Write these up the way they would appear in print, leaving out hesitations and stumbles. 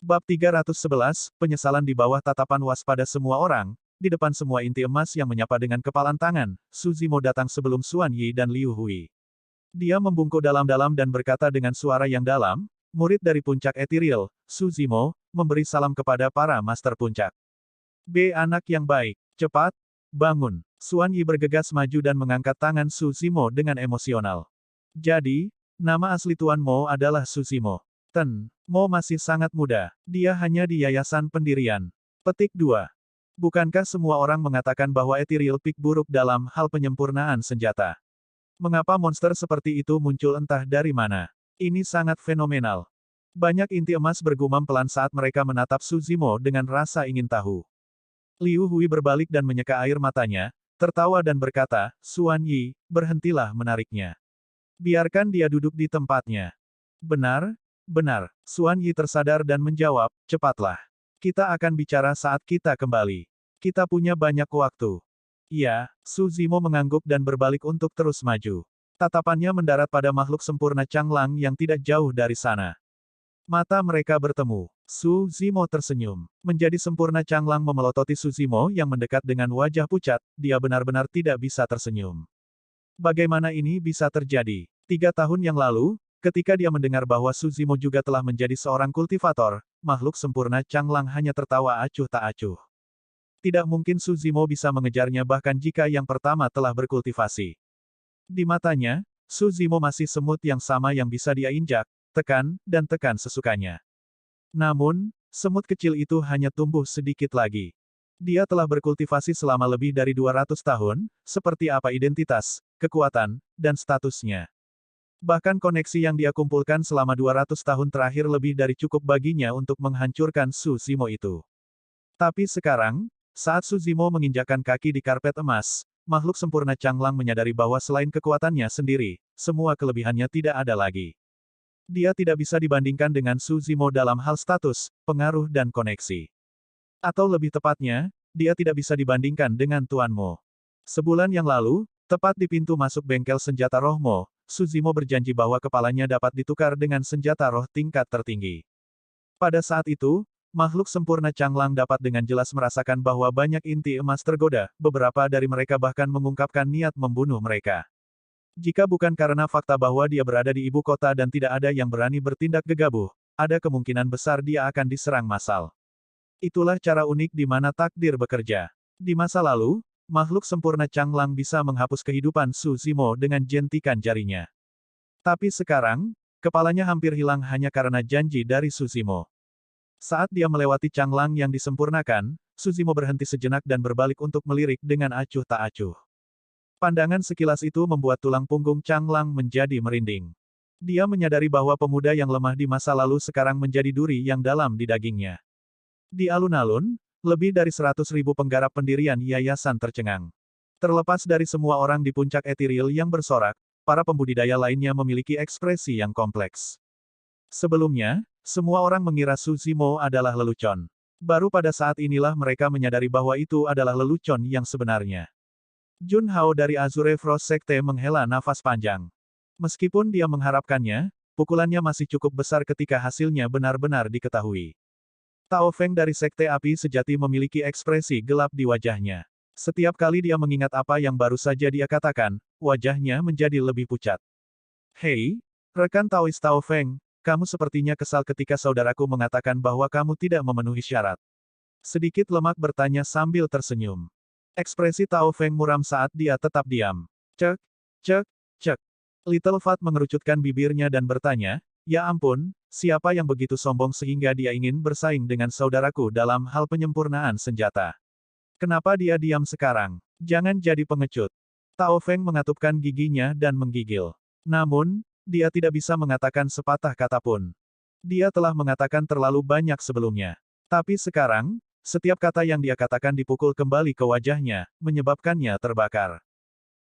Bab 311, penyesalan di bawah tatapan waspada semua orang, di depan semua inti emas yang menyapa dengan kepalan tangan, Su Zimo datang sebelum Xuan Yi dan Liu Hui. Dia membungkuk dalam-dalam dan berkata dengan suara yang dalam, murid dari puncak etiril, Su Zimo, memberi salam kepada para master puncak. B. Anak yang baik, cepat, bangun. Xuan Yi bergegas maju dan mengangkat tangan Su Zimo dengan emosional. Jadi, nama asli Tuan Mo adalah Su Zimo. Mo masih sangat muda. Dia hanya di yayasan pendirian. Petik 2. Bukankah semua orang mengatakan bahwa Ethereal Peak buruk dalam hal penyempurnaan senjata? Mengapa monster seperti itu muncul entah dari mana? Ini sangat fenomenal. Banyak inti emas bergumam pelan saat mereka menatap Su Zimo dengan rasa ingin tahu. Liu Hui berbalik dan menyeka air matanya, tertawa dan berkata, Xuan Yi, berhentilah menariknya. Biarkan dia duduk di tempatnya. Benar? Benar. Xuan Yi tersadar dan menjawab, cepatlah. Kita akan bicara saat kita kembali. Kita punya banyak waktu. Iya, Su Zimo mengangguk dan berbalik untuk terus maju. Tatapannya mendarat pada makhluk sempurna Changlang yang tidak jauh dari sana. Mata mereka bertemu. Su Zimo tersenyum. Menjadi sempurna Changlang memelototi Su Zimo yang mendekat dengan wajah pucat, dia benar-benar tidak bisa tersenyum. Bagaimana ini bisa terjadi? 3 tahun yang lalu, ketika dia mendengar bahwa Su Zimo juga telah menjadi seorang kultivator, makhluk sempurna Changlang hanya tertawa acuh tak acuh. Tidak mungkin Su Zimo bisa mengejarnya bahkan jika yang pertama telah berkultivasi. Di matanya, Su Zimo masih semut yang sama yang bisa dia injak, tekan, dan tekan sesukanya. Namun, semut kecil itu hanya tumbuh sedikit lagi. Dia telah berkultivasi selama lebih dari 200 tahun, seperti apa identitas, kekuatan, dan statusnya. Bahkan koneksi yang dia kumpulkan selama 200 tahun terakhir lebih dari cukup baginya untuk menghancurkan Su Zimo itu. Tapi sekarang, saat Su Zimo menginjakkan kaki di karpet emas, makhluk sempurna Changlang menyadari bahwa selain kekuatannya sendiri, semua kelebihannya tidak ada lagi. Dia tidak bisa dibandingkan dengan Su Zimo dalam hal status, pengaruh dan koneksi. Atau lebih tepatnya, dia tidak bisa dibandingkan dengan Tuan Mo. Sebulan yang lalu, tepat di pintu masuk bengkel senjata roh Mo, Su Zimo berjanji bahwa kepalanya dapat ditukar dengan senjata roh tingkat tertinggi. Pada saat itu, makhluk sempurna Changlang dapat dengan jelas merasakan bahwa banyak inti emas tergoda, beberapa dari mereka bahkan mengungkapkan niat membunuh mereka. Jika bukan karena fakta bahwa dia berada di ibu kota dan tidak ada yang berani bertindak gegabah, ada kemungkinan besar dia akan diserang massal. Itulah cara unik di mana takdir bekerja. Di masa lalu, makhluk sempurna Changlang bisa menghapus kehidupan Su Zimo dengan jentikan jarinya. Tapi sekarang, kepalanya hampir hilang hanya karena janji dari Su Zimo. Saat dia melewati Changlang yang disempurnakan, Su Zimo berhenti sejenak dan berbalik untuk melirik dengan acuh tak acuh. Pandangan sekilas itu membuat tulang punggung Changlang menjadi merinding. Dia menyadari bahwa pemuda yang lemah di masa lalu sekarang menjadi duri yang dalam di dagingnya. Di alun-alun, lebih dari 100.000 penggarap pendirian yayasan tercengang. Terlepas dari semua orang di puncak etiril yang bersorak, para pembudidaya lainnya memiliki ekspresi yang kompleks. Sebelumnya, semua orang mengira Su Zimo adalah lelucon. Baru pada saat inilah mereka menyadari bahwa itu adalah lelucon yang sebenarnya. Jun Hao dari Azure Frost Sekte menghela nafas panjang. Meskipun dia mengharapkannya, pukulannya masih cukup besar ketika hasilnya benar-benar diketahui. Tao Feng dari Sekte Api Sejati memiliki ekspresi gelap di wajahnya. Setiap kali dia mengingat apa yang baru saja dia katakan, wajahnya menjadi lebih pucat. Hei, rekan Taois Tao Feng, kamu sepertinya kesal ketika saudaraku mengatakan bahwa kamu tidak memenuhi syarat. Sedikit lemak bertanya sambil tersenyum. Ekspresi Tao Feng muram saat dia tetap diam. Cek, cek, cek. Little Fat mengerucutkan bibirnya dan bertanya, ya ampun, siapa yang begitu sombong sehingga dia ingin bersaing dengan saudaraku dalam hal penyempurnaan senjata? Kenapa dia diam sekarang? Jangan jadi pengecut. Tao Feng mengatupkan giginya dan menggigil. Namun, dia tidak bisa mengatakan sepatah kata pun. Dia telah mengatakan terlalu banyak sebelumnya. Tapi sekarang, setiap kata yang dia katakan dipukul kembali ke wajahnya, menyebabkannya terbakar.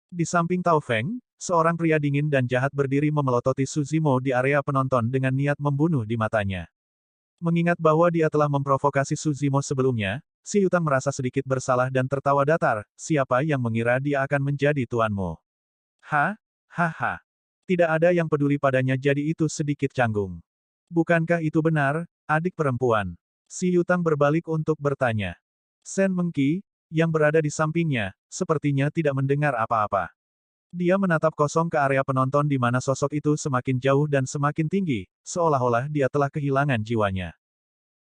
Di samping Tao Feng, seorang pria dingin dan jahat berdiri memelototi Su Zimo di area penonton dengan niat membunuh di matanya. Mengingat bahwa dia telah memprovokasi Su Zimo sebelumnya, si Yutang merasa sedikit bersalah dan tertawa datar, siapa yang mengira dia akan menjadi tuanmu? Hahaha. Tidak ada yang peduli padanya jadi itu sedikit canggung. Bukankah itu benar? adik perempuan. Si Yutang berbalik untuk bertanya. Sen Mengki, yang berada di sampingnya, sepertinya tidak mendengar apa-apa. Dia menatap kosong ke area penonton di mana sosok itu semakin jauh dan semakin tinggi, seolah-olah dia telah kehilangan jiwanya.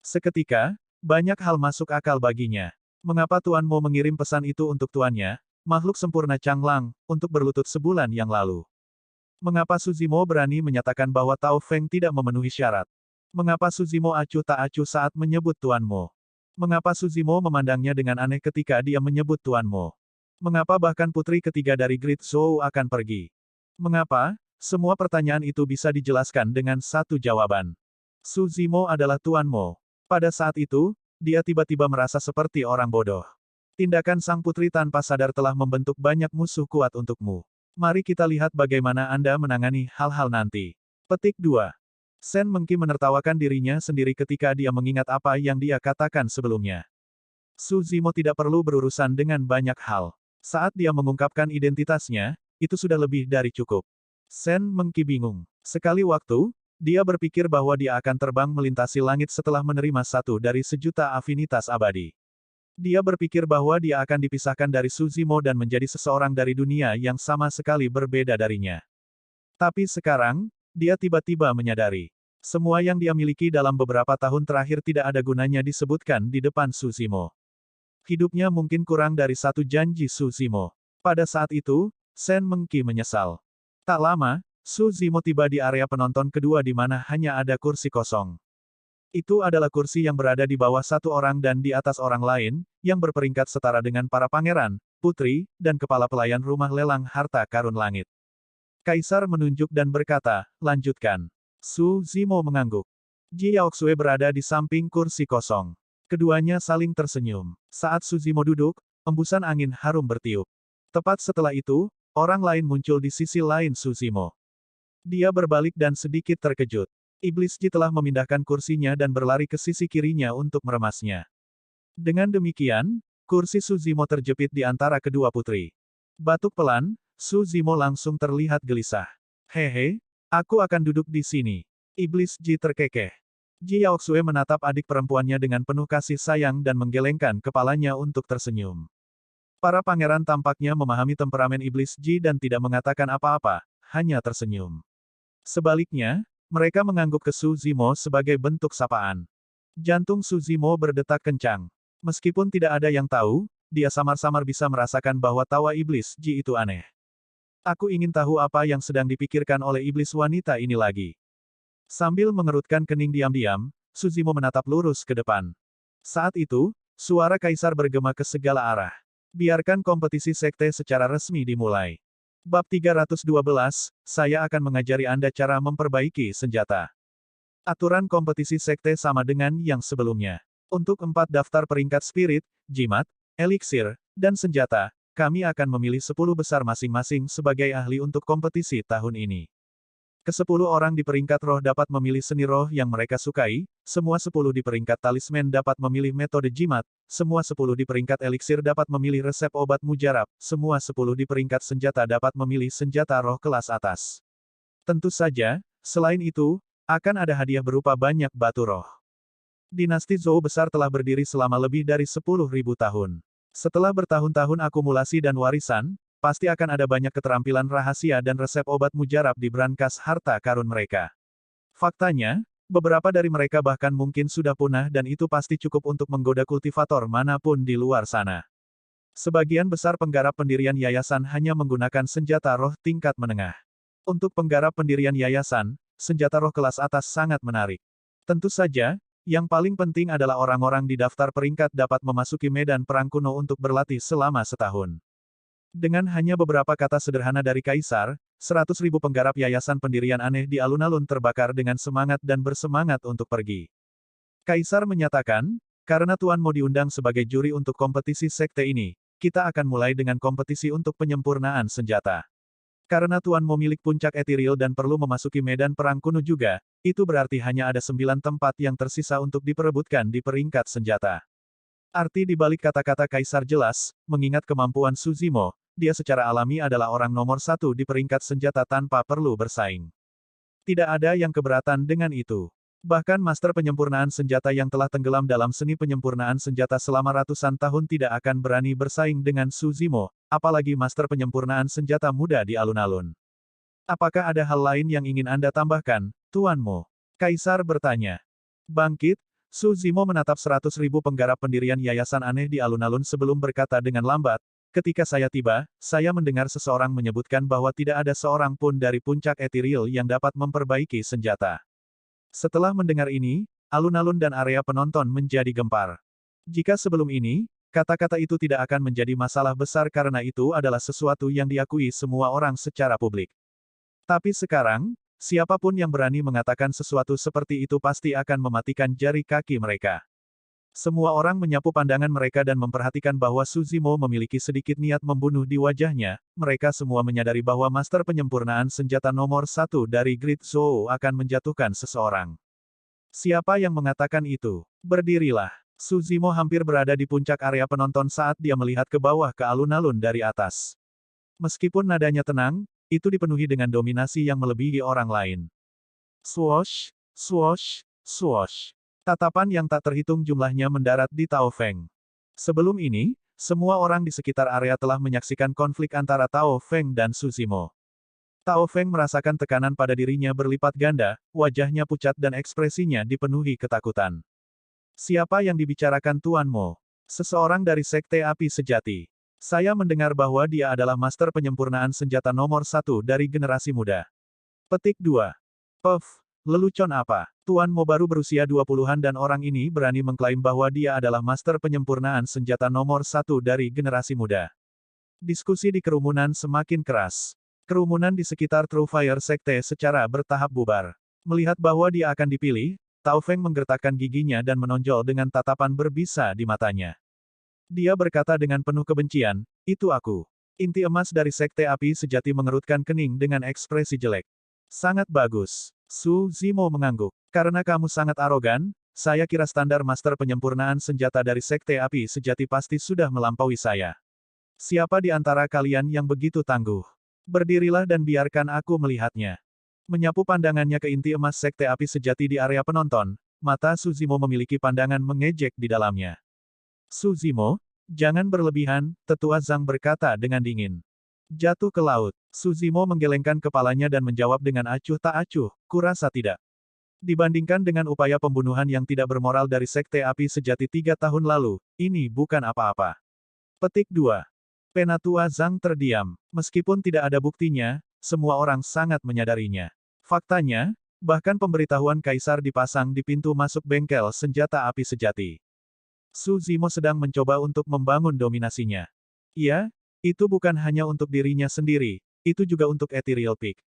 Seketika, banyak hal masuk akal baginya. Mengapa Tuan Mo mengirim pesan itu untuk tuannya, makhluk sempurna Changlang, untuk berlutut sebulan yang lalu? Mengapa Suzimo berani menyatakan bahwa Tao Feng tidak memenuhi syarat? Mengapa Suzimo acuh tak acuh saat menyebut Tuan Mo? Mengapa Suzimo memandangnya dengan aneh ketika dia menyebut Tuan Mo? Mengapa bahkan putri ketiga dari Great Zhou akan pergi? Mengapa? Semua pertanyaan itu bisa dijelaskan dengan satu jawaban. Suzimo adalah Tuan Mo. Pada saat itu, dia tiba-tiba merasa seperti orang bodoh. Tindakan sang putri tanpa sadar telah membentuk banyak musuh kuat untukmu. Mari kita lihat bagaimana Anda menangani hal-hal nanti. Petik 2. Sen Mengki menertawakan dirinya sendiri ketika dia mengingat apa yang dia katakan sebelumnya. Suzimo tidak perlu berurusan dengan banyak hal. Saat dia mengungkapkan identitasnya, itu sudah lebih dari cukup. Sen Mengki bingung. Sekali waktu, dia berpikir bahwa dia akan terbang melintasi langit setelah menerima satu dari sejuta afinitas abadi. Dia berpikir bahwa dia akan dipisahkan dari Suzimo dan menjadi seseorang dari dunia yang sama sekali berbeda darinya. Tapi sekarang, dia tiba-tiba menyadari. Semua yang dia miliki dalam beberapa tahun terakhir tidak ada gunanya disebutkan di depan Suzimo. Hidupnya mungkin kurang dari satu janji Suzimo. Pada saat itu, Sen Mengki menyesal. Tak lama, Suzimo tiba di area penonton kedua di mana hanya ada kursi kosong. Itu adalah kursi yang berada di bawah satu orang dan di atas orang lain, yang berperingkat setara dengan para pangeran, putri, dan kepala pelayan rumah lelang harta karun langit. Kaisar menunjuk dan berkata, lanjutkan. Suzimo mengangguk. Ji Yaoxue berada di samping kursi kosong. Keduanya saling tersenyum. Saat Suzimo duduk, embusan angin harum bertiup. Tepat setelah itu, orang lain muncul di sisi lain Suzimo. Dia berbalik dan sedikit terkejut. Iblis Ji telah memindahkan kursinya dan berlari ke sisi kirinya untuk meremasnya. Dengan demikian, kursi Suzimo terjepit di antara kedua putri. Batuk pelan, Suzimo langsung terlihat gelisah. Hehe, aku akan duduk di sini. Iblis Ji terkekeh. Ji Yaoxue menatap adik perempuannya dengan penuh kasih sayang dan menggelengkan kepalanya untuk tersenyum. Para pangeran tampaknya memahami temperamen Iblis Ji dan tidak mengatakan apa-apa, hanya tersenyum. Sebaliknya, mereka mengangguk ke Suzimo sebagai bentuk sapaan. Jantung Suzimo berdetak kencang. Meskipun tidak ada yang tahu, dia samar-samar bisa merasakan bahwa tawa Iblis Ji itu aneh. Aku ingin tahu apa yang sedang dipikirkan oleh iblis wanita ini lagi. Sambil mengerutkan kening diam-diam, Suzimo menatap lurus ke depan. Saat itu, suara kaisar bergema ke segala arah. Biarkan kompetisi sekte secara resmi dimulai. Bab 312, saya akan mengajari Anda cara memperbaiki senjata. Aturan kompetisi sekte sama dengan yang sebelumnya. Untuk 4 daftar peringkat spirit, jimat, eliksir, dan senjata, kami akan memilih 10 besar masing-masing sebagai ahli untuk kompetisi tahun ini. Ke-10 orang di peringkat roh dapat memilih seni roh yang mereka sukai, semua 10 di peringkat talisman dapat memilih metode jimat, semua 10 di peringkat eliksir dapat memilih resep obat mujarab, semua 10 di peringkat senjata dapat memilih senjata roh kelas atas. Tentu saja, selain itu, akan ada hadiah berupa banyak batu roh. Dinasti Zhou besar telah berdiri selama lebih dari 10.000 tahun. Setelah bertahun-tahun akumulasi dan warisan, pasti akan ada banyak keterampilan rahasia dan resep obat mujarab di brankas harta karun mereka. Faktanya, beberapa dari mereka bahkan mungkin sudah punah dan itu pasti cukup untuk menggoda kultivator manapun di luar sana. Sebagian besar penggarap pendirian yayasan hanya menggunakan senjata roh tingkat menengah. Untuk penggarap pendirian yayasan, senjata roh kelas atas sangat menarik. Tentu saja, yang paling penting adalah orang-orang di daftar peringkat dapat memasuki medan perang kuno untuk berlatih selama setahun. Dengan hanya beberapa kata sederhana dari Kaisar, 100.000 penggarap yayasan pendirian aneh di alun-alun terbakar dengan semangat dan bersemangat untuk pergi. Kaisar menyatakan, karena Tuan mau diundang sebagai juri untuk kompetisi sekte ini, kita akan mulai dengan kompetisi untuk penyempurnaan senjata. Karena Tuan mau milik puncak etiril dan perlu memasuki medan perang kuno juga, itu berarti hanya ada 9 tempat yang tersisa untuk diperebutkan di peringkat senjata. Arti di balik kata-kata Kaisar jelas, mengingat kemampuan Suzimo, dia secara alami adalah orang nomor 1 di peringkat senjata tanpa perlu bersaing. Tidak ada yang keberatan dengan itu. Bahkan master penyempurnaan senjata yang telah tenggelam dalam seni penyempurnaan senjata selama ratusan tahun tidak akan berani bersaing dengan Su Zimo, apalagi master penyempurnaan senjata muda di alun-alun. Apakah ada hal lain yang ingin Anda tambahkan, Tuan Mo? Kaisar bertanya. Bangkit, Su Zimo menatap 100.000 penggarap pendirian yayasan aneh di alun-alun sebelum berkata dengan lambat, ketika saya tiba, saya mendengar seseorang menyebutkan bahwa tidak ada seorang pun dari puncak etiril yang dapat memperbaiki senjata. Setelah mendengar ini, alun-alun dan area penonton menjadi gempar. Jika sebelum ini, kata-kata itu tidak akan menjadi masalah besar karena itu adalah sesuatu yang diakui semua orang secara publik. Tapi sekarang, siapapun yang berani mengatakan sesuatu seperti itu pasti akan mematikan jari kaki mereka. Semua orang menyapu pandangan mereka dan memperhatikan bahwa Su Zimo memiliki sedikit niat membunuh di wajahnya. Mereka semua menyadari bahwa master penyempurnaan senjata nomor 1 dari Great Zhou akan menjatuhkan seseorang. Siapa yang mengatakan itu? Berdirilah. Su Zimo hampir berada di puncak area penonton saat dia melihat ke bawah ke alun-alun dari atas. Meskipun nadanya tenang, itu dipenuhi dengan dominasi yang melebihi orang lain. Swoosh, swoosh, swoosh. Tatapan yang tak terhitung jumlahnya mendarat di Tao Feng. Sebelum ini, semua orang di sekitar area telah menyaksikan konflik antara Tao Feng dan Su Zimo. Tao Feng merasakan tekanan pada dirinya berlipat ganda, wajahnya pucat dan ekspresinya dipenuhi ketakutan. Siapa yang dibicarakan Tuan Mo? Seseorang dari Sekte Api Sejati. Saya mendengar bahwa dia adalah master penyempurnaan senjata nomor 1 dari generasi muda. Petik 2. Puff. Lelucon apa? Tuan Mo baru berusia 20-an dan orang ini berani mengklaim bahwa dia adalah master penyempurnaan senjata nomor 1 dari generasi muda. Diskusi di kerumunan semakin keras. Kerumunan di sekitar True Fire Sekte secara bertahap bubar. Melihat bahwa dia akan dipilih, Tao Feng menggertakkan giginya dan menonjol dengan tatapan berbisa di matanya. Dia berkata dengan penuh kebencian, itu aku. Inti emas dari Sekte Api Sejati mengerutkan kening dengan ekspresi jelek. Sangat bagus. Su Zimo mengangguk. Karena kamu sangat arogan, saya kira standar master penyempurnaan senjata dari Sekte Api Sejati pasti sudah melampaui saya. Siapa di antara kalian yang begitu tangguh? Berdirilah dan biarkan aku melihatnya. Menyapu pandangannya ke inti emas Sekte Api Sejati di area penonton, mata Su Zimo memiliki pandangan mengejek di dalamnya. Su Zimo, jangan berlebihan, Tetua Zhang berkata dengan dingin. Jatuh ke laut. Su Zimo menggelengkan kepalanya dan menjawab dengan acuh tak acuh, kurasa tidak. Dibandingkan dengan upaya pembunuhan yang tidak bermoral dari Sekte Api Sejati 3 tahun lalu, ini bukan apa-apa. Petik 2. Penatua Zhang terdiam. Meskipun tidak ada buktinya, semua orang sangat menyadarinya. Faktanya, bahkan pemberitahuan Kaisar dipasang di pintu masuk bengkel senjata api sejati. Su Zimo sedang mencoba untuk membangun dominasinya. Iya, itu bukan hanya untuk dirinya sendiri, itu juga untuk Ethereal Peak.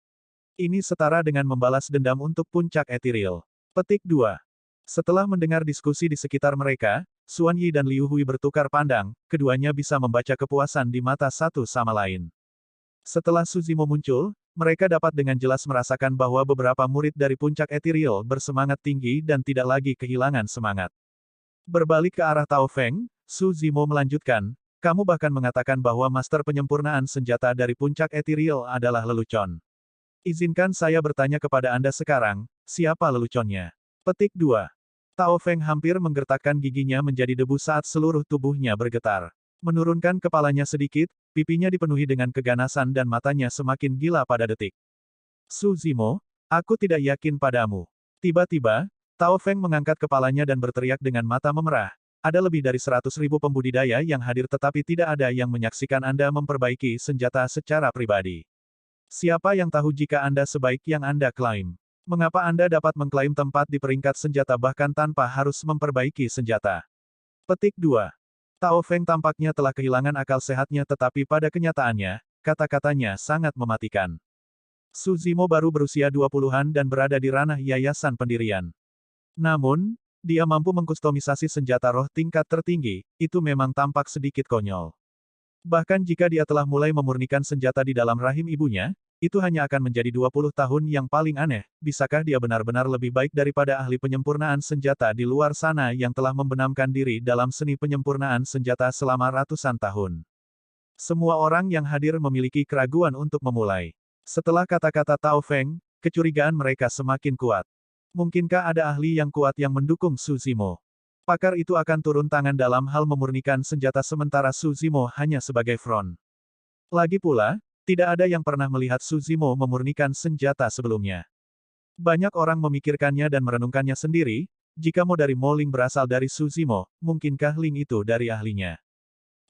Ini setara dengan membalas dendam untuk puncak Ethereal. Petik 2. Setelah mendengar diskusi di sekitar mereka, Xuan Yi dan Liu Hui bertukar pandang, keduanya bisa membaca kepuasan di mata satu sama lain. Setelah Su Zimo muncul, mereka dapat dengan jelas merasakan bahwa beberapa murid dari puncak Ethereal bersemangat tinggi dan tidak lagi kehilangan semangat. Berbalik ke arah Tao Feng, Su Zimo melanjutkan, kamu bahkan mengatakan bahwa master penyempurnaan senjata dari puncak Ethereal adalah lelucon. Izinkan saya bertanya kepada Anda sekarang, siapa leluconnya? Petik 2. Tao Feng hampir menggertakkan giginya menjadi debu saat seluruh tubuhnya bergetar. Menurunkan kepalanya sedikit, pipinya dipenuhi dengan keganasan dan matanya semakin gila pada detik. Su Zimo, aku tidak yakin padamu. Tiba-tiba, Tao Feng mengangkat kepalanya dan berteriak dengan mata memerah. Ada lebih dari 100.000 pembudidaya yang hadir tetapi tidak ada yang menyaksikan Anda memperbaiki senjata secara pribadi. Siapa yang tahu jika Anda sebaik yang Anda klaim? Mengapa Anda dapat mengklaim tempat di peringkat senjata bahkan tanpa harus memperbaiki senjata? Petik 2. Tao Feng tampaknya telah kehilangan akal sehatnya tetapi pada kenyataannya, kata-katanya sangat mematikan. Su Zimo baru berusia 20-an dan berada di ranah yayasan pendirian. Namun, dia mampu mengkustomisasi senjata roh tingkat tertinggi, itu memang tampak sedikit konyol. Bahkan jika dia telah mulai memurnikan senjata di dalam rahim ibunya, itu hanya akan menjadi 20 tahun yang paling aneh. Bisakah dia benar-benar lebih baik daripada ahli penyempurnaan senjata di luar sana yang telah membenamkan diri dalam seni penyempurnaan senjata selama ratusan tahun? Semua orang yang hadir memiliki keraguan untuk memulai. Setelah kata-kata Tao Feng, kecurigaan mereka semakin kuat. Mungkinkah ada ahli yang kuat yang mendukung Su Zimo? Pakar itu akan turun tangan dalam hal memurnikan senjata sementara Su Zimo hanya sebagai front. Lagi pula, tidak ada yang pernah melihat Su Zimo memurnikan senjata sebelumnya. Banyak orang memikirkannya dan merenungkannya sendiri, jika Mo dari Mo Ling berasal dari Su Zimo, mungkinkah Ling itu dari ahlinya?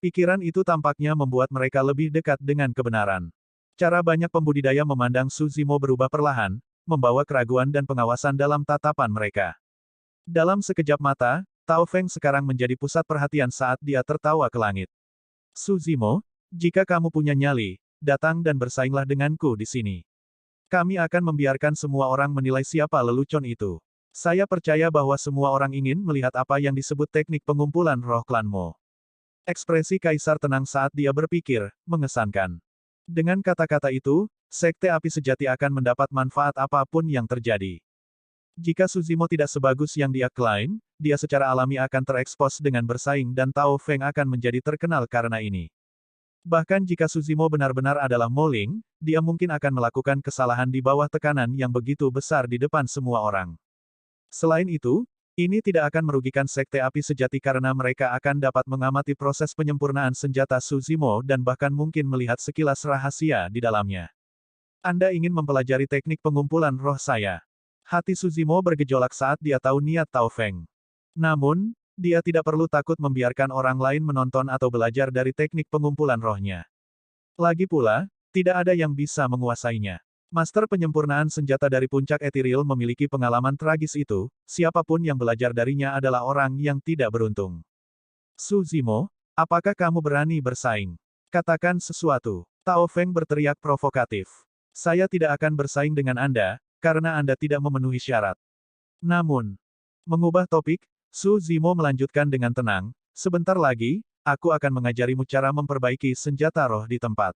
Pikiran itu tampaknya membuat mereka lebih dekat dengan kebenaran. Cara banyak pembudidaya memandang Su Zimo berubah perlahan, membawa keraguan dan pengawasan dalam tatapan mereka. Dalam sekejap mata, Tao Feng sekarang menjadi pusat perhatian saat dia tertawa ke langit. Su Zimo, jika kamu punya nyali, datang dan bersainglah denganku di sini. Kami akan membiarkan semua orang menilai siapa lelucon itu. Saya percaya bahwa semua orang ingin melihat apa yang disebut teknik pengumpulan roh klan Mo. Ekspresi Kaisar tenang saat dia berpikir, mengesankan. Dengan kata-kata itu, Sekte Api Sejati akan mendapat manfaat apapun yang terjadi. Jika Su Zimo tidak sebagus yang dia klaim, dia secara alami akan terekspos dengan bersaing dan Tao Feng akan menjadi terkenal karena ini. Bahkan jika Su Zimo benar-benar adalah Mo Ling, dia mungkin akan melakukan kesalahan di bawah tekanan yang begitu besar di depan semua orang. Selain itu, ini tidak akan merugikan Sekte Api Sejati karena mereka akan dapat mengamati proses penyempurnaan senjata Su Zimo dan bahkan mungkin melihat sekilas rahasia di dalamnya. Anda ingin mempelajari teknik pengumpulan roh saya. Hati Su Zimo bergejolak saat dia tahu niat Tao Feng. Namun, dia tidak perlu takut membiarkan orang lain menonton atau belajar dari teknik pengumpulan rohnya. Lagi pula, tidak ada yang bisa menguasainya. Master penyempurnaan senjata dari puncak etiril memiliki pengalaman tragis itu, siapapun yang belajar darinya adalah orang yang tidak beruntung. Su Zimo, apakah kamu berani bersaing? Katakan sesuatu. Tao Feng berteriak provokatif. Saya tidak akan bersaing dengan Anda, karena Anda tidak memenuhi syarat. Namun, mengubah topik, Su Zimo melanjutkan dengan tenang, sebentar lagi, aku akan mengajarimu cara memperbaiki senjata roh di tempat.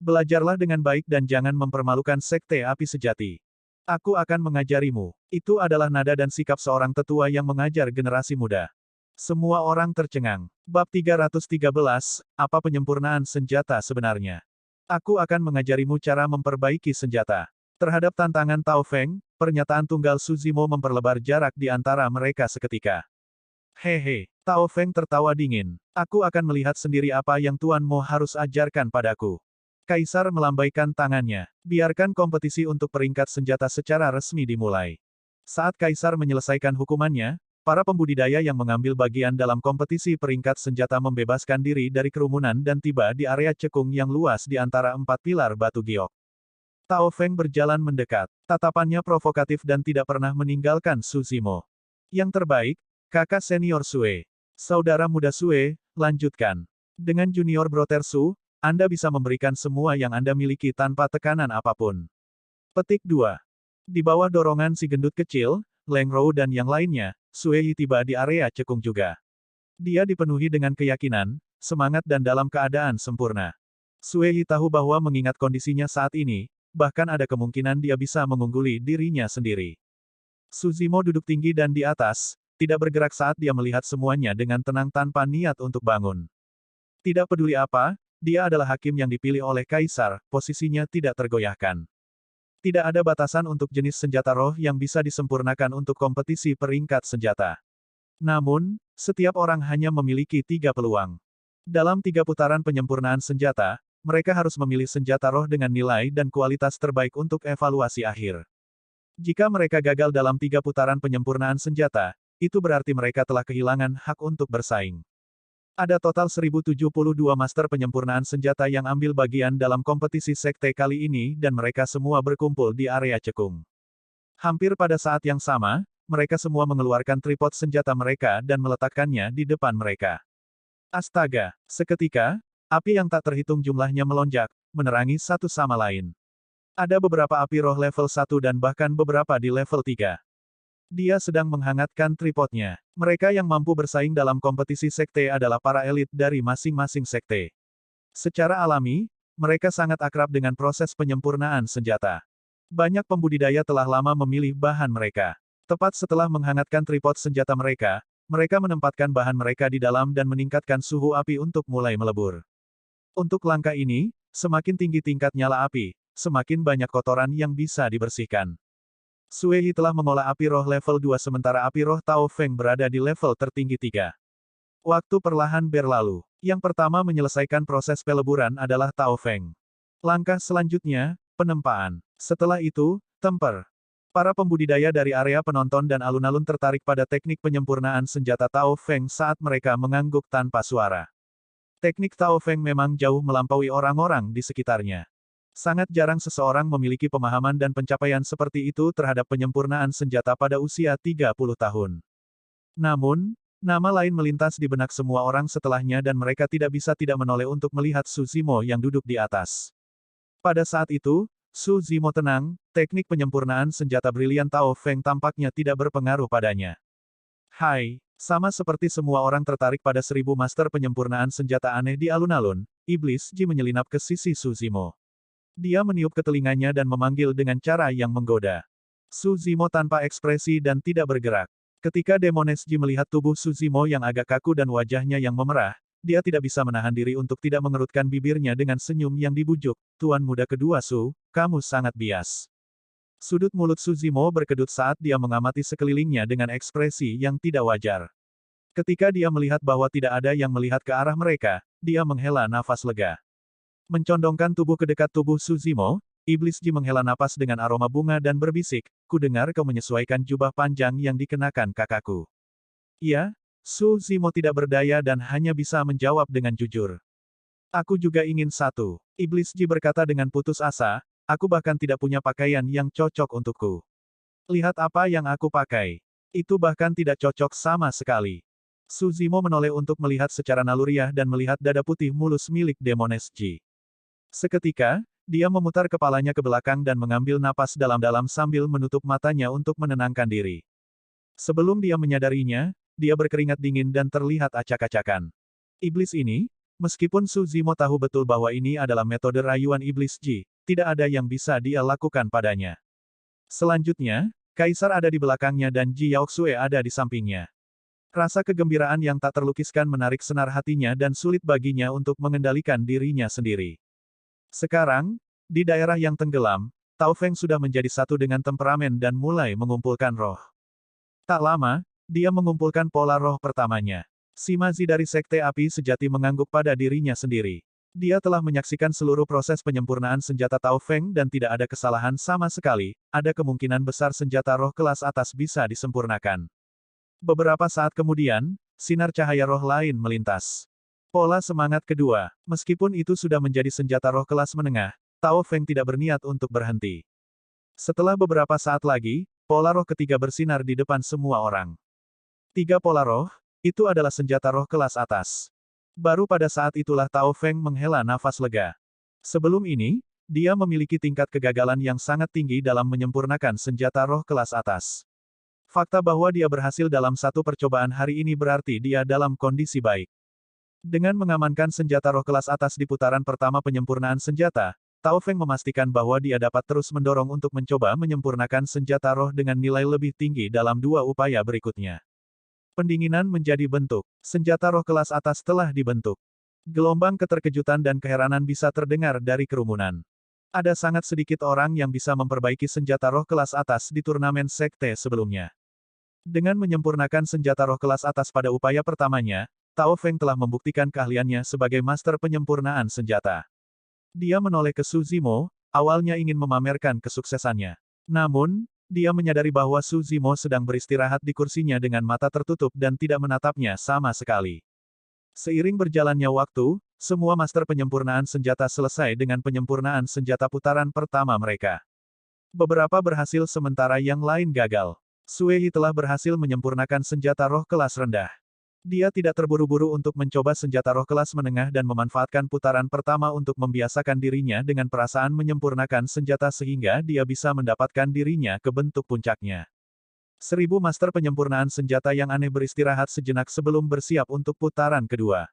Belajarlah dengan baik dan jangan mempermalukan Sekte Api Sejati. Aku akan mengajarimu. Itu adalah nada dan sikap seorang tetua yang mengajar generasi muda. Semua orang tercengang. Bab 313, apa penyempurnaan senjata sebenarnya? Aku akan mengajarimu cara memperbaiki senjata. Terhadap tantangan Tao Feng, pernyataan tunggal Su Zimo memperlebar jarak di antara mereka seketika. Hehe, Tao Feng tertawa dingin. Aku akan melihat sendiri apa yang Tuan Mo harus ajarkan padaku. Kaisar melambaikan tangannya. Biarkan kompetisi untuk peringkat senjata secara resmi dimulai. Saat Kaisar menyelesaikan hukumannya, para pembudidaya yang mengambil bagian dalam kompetisi peringkat senjata membebaskan diri dari kerumunan dan tiba di area cekung yang luas di antara 4 pilar batu giok. Tao Feng berjalan mendekat. Tatapannya provokatif dan tidak pernah meninggalkan Su Zimo. Yang terbaik, kakak senior Sue. Saudara muda Sue, lanjutkan. Dengan junior Brother Su, Anda bisa memberikan semua yang Anda miliki tanpa tekanan apapun. Petik 2. Di bawah dorongan si gendut kecil, Leng Rou dan yang lainnya, Sue Yi tiba di area cekung juga. Dia dipenuhi dengan keyakinan, semangat dan dalam keadaan sempurna. Sue Yi tahu bahwa mengingat kondisinya saat ini, bahkan ada kemungkinan dia bisa mengungguli dirinya sendiri. Su Zimo duduk tinggi dan di atas, tidak bergerak saat dia melihat semuanya dengan tenang tanpa niat untuk bangun. Tidak peduli apa, dia adalah hakim yang dipilih oleh Kaisar, posisinya tidak tergoyahkan. Tidak ada batasan untuk jenis senjata roh yang bisa disempurnakan untuk kompetisi peringkat senjata. Namun, setiap orang hanya memiliki 3 peluang. Dalam 3 putaran penyempurnaan senjata, mereka harus memilih senjata roh dengan nilai dan kualitas terbaik untuk evaluasi akhir. Jika mereka gagal dalam 3 putaran penyempurnaan senjata, itu berarti mereka telah kehilangan hak untuk bersaing. Ada total 1072 master penyempurnaan senjata yang ambil bagian dalam kompetisi sekte kali ini dan mereka semua berkumpul di area cekung. Hampir pada saat yang sama, mereka semua mengeluarkan tripod senjata mereka dan meletakkannya di depan mereka. Astaga! Seketika, api yang tak terhitung jumlahnya melonjak, menerangi satu sama lain. Ada beberapa api roh level 1 dan bahkan beberapa di level 3. Dia sedang menghangatkan tripodnya. Mereka yang mampu bersaing dalam kompetisi sekte adalah para elit dari masing-masing sekte. Secara alami, mereka sangat akrab dengan proses penyempurnaan senjata. Banyak pembudidaya telah lama memilih bahan mereka. Tepat setelah menghangatkan tripod senjata mereka, mereka menempatkan bahan mereka di dalam dan meningkatkan suhu api untuk mulai melebur. Untuk langkah ini, semakin tinggi tingkat nyala api, semakin banyak kotoran yang bisa dibersihkan. Sui telah mengolah api roh level 2 sementara api roh Tao Feng berada di level tertinggi 3. Waktu perlahan berlalu. Yang pertama menyelesaikan proses peleburan adalah Tao Feng. Langkah selanjutnya, penempaan. Setelah itu, temper. Para pembudidaya dari area penonton dan alun-alun tertarik pada teknik penyempurnaan senjata Tao Feng saat mereka mengangguk tanpa suara. Teknik Tao Feng memang jauh melampaui orang-orang di sekitarnya. Sangat jarang seseorang memiliki pemahaman dan pencapaian seperti itu terhadap penyempurnaan senjata pada usia 30 tahun. Namun, nama lain melintas di benak semua orang setelahnya dan mereka tidak bisa tidak menoleh untuk melihat Su Zimo yang duduk di atas. Pada saat itu, Su Zimo tenang, teknik penyempurnaan senjata brilian Tao Feng tampaknya tidak berpengaruh padanya. Hai, sama seperti semua orang tertarik pada 1000 master penyempurnaan senjata aneh di alun-alun, Iblis Ji menyelinap ke sisi Su Zimo. Dia meniup ke telinganya dan memanggil dengan cara yang menggoda. Su Zimo tanpa ekspresi dan tidak bergerak. Ketika Demones Ji melihat tubuh Su Zimo yang agak kaku dan wajahnya yang memerah, dia tidak bisa menahan diri untuk tidak mengerutkan bibirnya dengan senyum yang dibujuk. Tuan muda kedua Su, kamu sangat bias. Sudut mulut Su Zimo berkedut saat dia mengamati sekelilingnya dengan ekspresi yang tidak wajar. Ketika dia melihat bahwa tidak ada yang melihat ke arah mereka, dia menghela nafas lega. Mencondongkan tubuh ke dekat tubuh Su Zimo, Iblis Ji menghela napas dengan aroma bunga dan berbisik, ku dengar kau menyesuaikan jubah panjang yang dikenakan kakakku. Iya, Su Zimo tidak berdaya dan hanya bisa menjawab dengan jujur. Aku juga ingin satu. Iblis Ji berkata dengan putus asa, aku bahkan tidak punya pakaian yang cocok untukku. Lihat apa yang aku pakai. Itu bahkan tidak cocok sama sekali. Su Zimo menoleh untuk melihat secara naluriah dan melihat dada putih mulus milik Demones Ji. Seketika, dia memutar kepalanya ke belakang dan mengambil napas dalam-dalam sambil menutup matanya untuk menenangkan diri. Sebelum dia menyadarinya, dia berkeringat dingin dan terlihat acak-acakan. Iblis ini, meskipun Su Zimo tahu betul bahwa ini adalah metode rayuan Iblis Ji, tidak ada yang bisa dia lakukan padanya. Selanjutnya, Kaisar ada di belakangnya dan Ji Yaoxue ada di sampingnya. Rasa kegembiraan yang tak terlukiskan menarik senar hatinya dan sulit baginya untuk mengendalikan dirinya sendiri. Sekarang, di daerah yang tenggelam, Tao Feng sudah menjadi satu dengan temperamen dan mulai mengumpulkan roh. Tak lama, dia mengumpulkan pola roh pertamanya. Sima Zi dari Sekte Api Sejati mengangguk pada dirinya sendiri. Dia telah menyaksikan seluruh proses penyempurnaan senjata Tao Feng dan tidak ada kesalahan sama sekali, ada kemungkinan besar senjata roh kelas atas bisa disempurnakan. Beberapa saat kemudian, sinar cahaya roh lain melintas. Pola semangat kedua, meskipun itu sudah menjadi senjata roh kelas menengah, Tao Feng tidak berniat untuk berhenti. Setelah beberapa saat lagi, pola roh ketiga bersinar di depan semua orang. 3 pola roh, itu adalah senjata roh kelas atas. Baru pada saat itulah Tao Feng menghela nafas lega. Sebelum ini, dia memiliki tingkat kegagalan yang sangat tinggi dalam menyempurnakan senjata roh kelas atas. Fakta bahwa dia berhasil dalam satu percobaan hari ini berarti dia dalam kondisi baik. Dengan mengamankan senjata roh kelas atas di putaran pertama penyempurnaan senjata, Tao Feng memastikan bahwa dia dapat terus mendorong untuk mencoba menyempurnakan senjata roh dengan nilai lebih tinggi dalam 2 upaya berikutnya. Pendinginan menjadi bentuk. Senjata roh kelas atas telah dibentuk. Gelombang keterkejutan dan keheranan bisa terdengar dari kerumunan. Ada sangat sedikit orang yang bisa memperbaiki senjata roh kelas atas di turnamen sekte sebelumnya. Dengan menyempurnakan senjata roh kelas atas pada upaya pertamanya, Tao Feng telah membuktikan keahliannya sebagai master penyempurnaan senjata. Dia menoleh ke Su Zimo, awalnya ingin memamerkan kesuksesannya. Namun, dia menyadari bahwa Su Zimo sedang beristirahat di kursinya dengan mata tertutup dan tidak menatapnya sama sekali. Seiring berjalannya waktu, semua master penyempurnaan senjata selesai dengan penyempurnaan senjata putaran pertama mereka. Beberapa berhasil sementara yang lain gagal. Sui telah berhasil menyempurnakan senjata roh kelas rendah. Dia tidak terburu-buru untuk mencoba senjata roh kelas menengah dan memanfaatkan putaran pertama untuk membiasakan dirinya dengan perasaan menyempurnakan senjata sehingga dia bisa mendapatkan dirinya ke bentuk puncaknya. 1000 master penyempurnaan senjata yang aneh beristirahat sejenak sebelum bersiap untuk putaran kedua.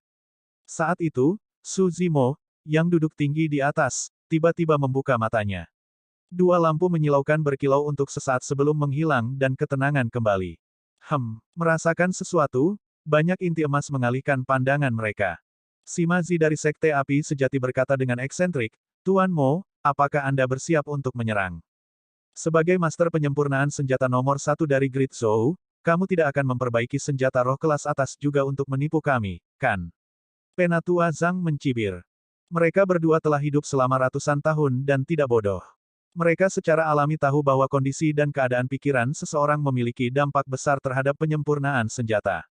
Saat itu, Su Zimo, yang duduk tinggi di atas, tiba-tiba membuka matanya. 2 lampu menyilaukan berkilau untuk sesaat sebelum menghilang dan ketenangan kembali. Merasakan sesuatu? Banyak inti emas mengalihkan pandangan mereka. Sima Zi dari Sekte Api Sejati berkata dengan eksentrik, Tuan Mo, apakah Anda bersiap untuk menyerang? Sebagai master penyempurnaan senjata nomor satu dari Great Zhou, kamu tidak akan memperbaiki senjata roh kelas atas juga untuk menipu kami, kan? Penatua Zhang mencibir. Mereka berdua telah hidup selama ratusan tahun dan tidak bodoh. Mereka secara alami tahu bahwa kondisi dan keadaan pikiran seseorang memiliki dampak besar terhadap penyempurnaan senjata.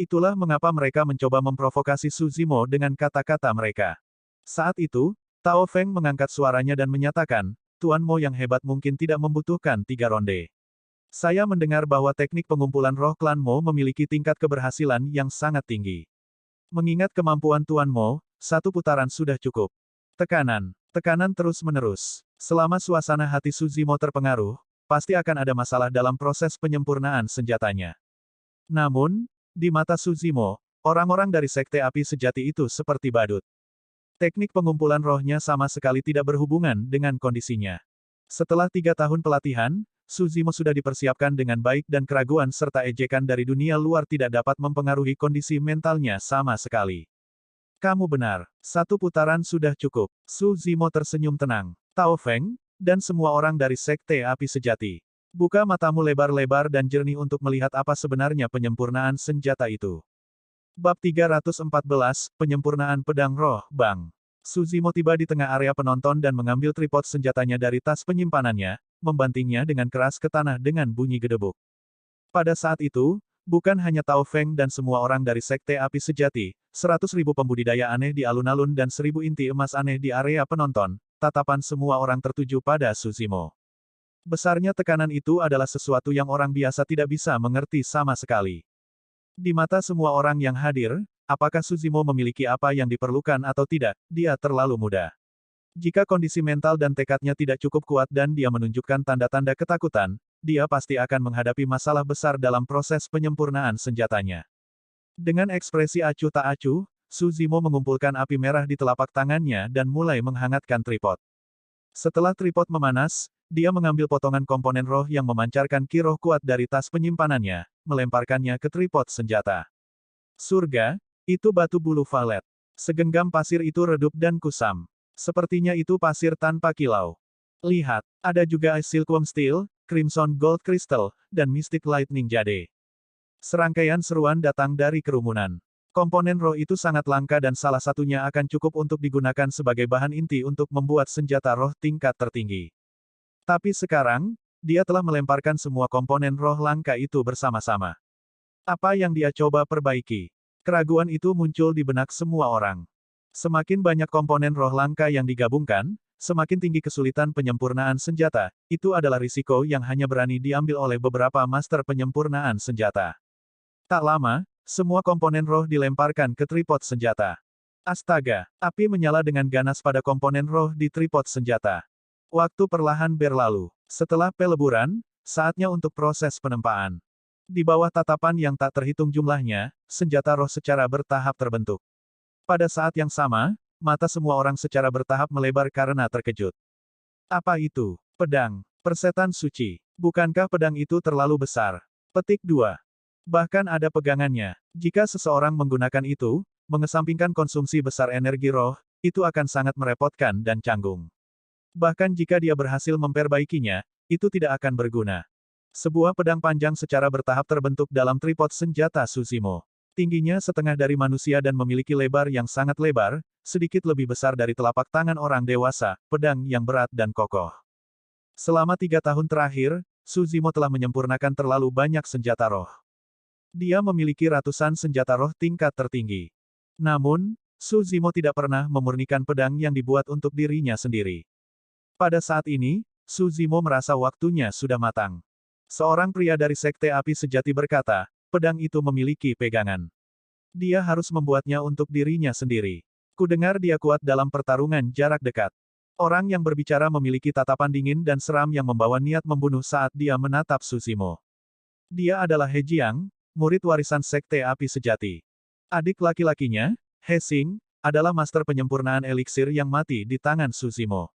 Itulah mengapa mereka mencoba memprovokasi Su Zimo dengan kata-kata mereka. Saat itu, Tao Feng mengangkat suaranya dan menyatakan, Tuan Mo yang hebat mungkin tidak membutuhkan 3 ronde. Saya mendengar bahwa teknik pengumpulan roh klan Mo memiliki tingkat keberhasilan yang sangat tinggi. Mengingat kemampuan Tuan Mo, 1 putaran sudah cukup. Tekanan terus-menerus. Selama suasana hati Su Zimo terpengaruh, pasti akan ada masalah dalam proses penyempurnaan senjatanya. Namun, di mata Su Zimo, orang-orang dari Sekte Api Sejati itu seperti badut. Teknik pengumpulan rohnya sama sekali tidak berhubungan dengan kondisinya. Setelah 3 tahun pelatihan, Su Zimo sudah dipersiapkan dengan baik dan keraguan serta ejekan dari dunia luar tidak dapat mempengaruhi kondisi mentalnya sama sekali. Kamu benar, 1 putaran sudah cukup. Su Zimo tersenyum tenang. Tao Feng, dan semua orang dari Sekte Api Sejati. Buka matamu lebar-lebar dan jernih untuk melihat apa sebenarnya penyempurnaan senjata itu. Bab 314, Penyempurnaan Pedang Roh, Bang. Su Zimo tiba di tengah area penonton dan mengambil tripod senjatanya dari tas penyimpanannya, membantingnya dengan keras ke tanah dengan bunyi gedebuk. Pada saat itu, bukan hanya Tao Feng dan semua orang dari Sekte Api Sejati, 100.000 pembudidaya aneh di alun-alun dan 1.000 inti emas aneh di area penonton, tatapan semua orang tertuju pada Su Zimo. Besarnya tekanan itu adalah sesuatu yang orang biasa tidak bisa mengerti sama sekali. Di mata semua orang yang hadir, apakah Su Zimo memiliki apa yang diperlukan atau tidak, dia terlalu muda. Jika kondisi mental dan tekadnya tidak cukup kuat dan dia menunjukkan tanda-tanda ketakutan, dia pasti akan menghadapi masalah besar dalam proses penyempurnaan senjatanya. Dengan ekspresi acuh tak acuh, Su Zimo mengumpulkan api merah di telapak tangannya dan mulai menghangatkan tripod. Setelah tripod memanas, dia mengambil potongan komponen roh yang memancarkan ki roh kuat dari tas penyimpanannya, melemparkannya ke tripod senjata. Surga, itu batu bulu valet. Segenggam pasir itu redup dan kusam. Sepertinya itu pasir tanpa kilau. Lihat, ada juga Ice Silkworm Steel, Crimson Gold Crystal, dan Mystic Lightning Jade. Serangkaian seruan datang dari kerumunan. Komponen roh itu sangat langka dan salah satunya akan cukup untuk digunakan sebagai bahan inti untuk membuat senjata roh tingkat tertinggi. Tapi sekarang, dia telah melemparkan semua komponen roh langka itu bersama-sama. Apa yang dia coba perbaiki? Keraguan itu muncul di benak semua orang. Semakin banyak komponen roh langka yang digabungkan, semakin tinggi kesulitan penyempurnaan senjata. Itu adalah risiko yang hanya berani diambil oleh beberapa master penyempurnaan senjata. Tak lama, semua komponen roh dilemparkan ke tripod senjata. Astaga, api menyala dengan ganas pada komponen roh di tripod senjata. Waktu perlahan berlalu. Setelah peleburan, saatnya untuk proses penempaan. Di bawah tatapan yang tak terhitung jumlahnya, senjata roh secara bertahap terbentuk. Pada saat yang sama, mata semua orang secara bertahap melebar karena terkejut. Apa itu? Pedang. Persetan suci. Bukankah pedang itu terlalu besar? Petik 2. Bahkan ada pegangannya. Jika seseorang menggunakan itu, mengesampingkan konsumsi besar energi roh, itu akan sangat merepotkan dan canggung. Bahkan jika dia berhasil memperbaikinya, itu tidak akan berguna. Sebuah pedang panjang secara bertahap terbentuk dalam tripod senjata Su Zimo. Tingginya setengah dari manusia dan memiliki lebar yang sangat lebar, sedikit lebih besar dari telapak tangan orang dewasa, pedang yang berat dan kokoh. Selama 3 tahun terakhir, Su Zimo telah menyempurnakan terlalu banyak senjata roh. Dia memiliki ratusan senjata roh tingkat tertinggi. Namun, Su Zimo tidak pernah memurnikan pedang yang dibuat untuk dirinya sendiri. Pada saat ini, Su Zimo merasa waktunya sudah matang. Seorang pria dari Sekte Api Sejati berkata, pedang itu memiliki pegangan. Dia harus membuatnya untuk dirinya sendiri. Kudengar dia kuat dalam pertarungan jarak dekat. Orang yang berbicara memiliki tatapan dingin dan seram yang membawa niat membunuh saat dia menatap Su Zimo. Dia adalah He Jiang, murid warisan Sekte Api Sejati. Adik laki-lakinya, He Xing, adalah master penyempurnaan eliksir yang mati di tangan Su Zimo.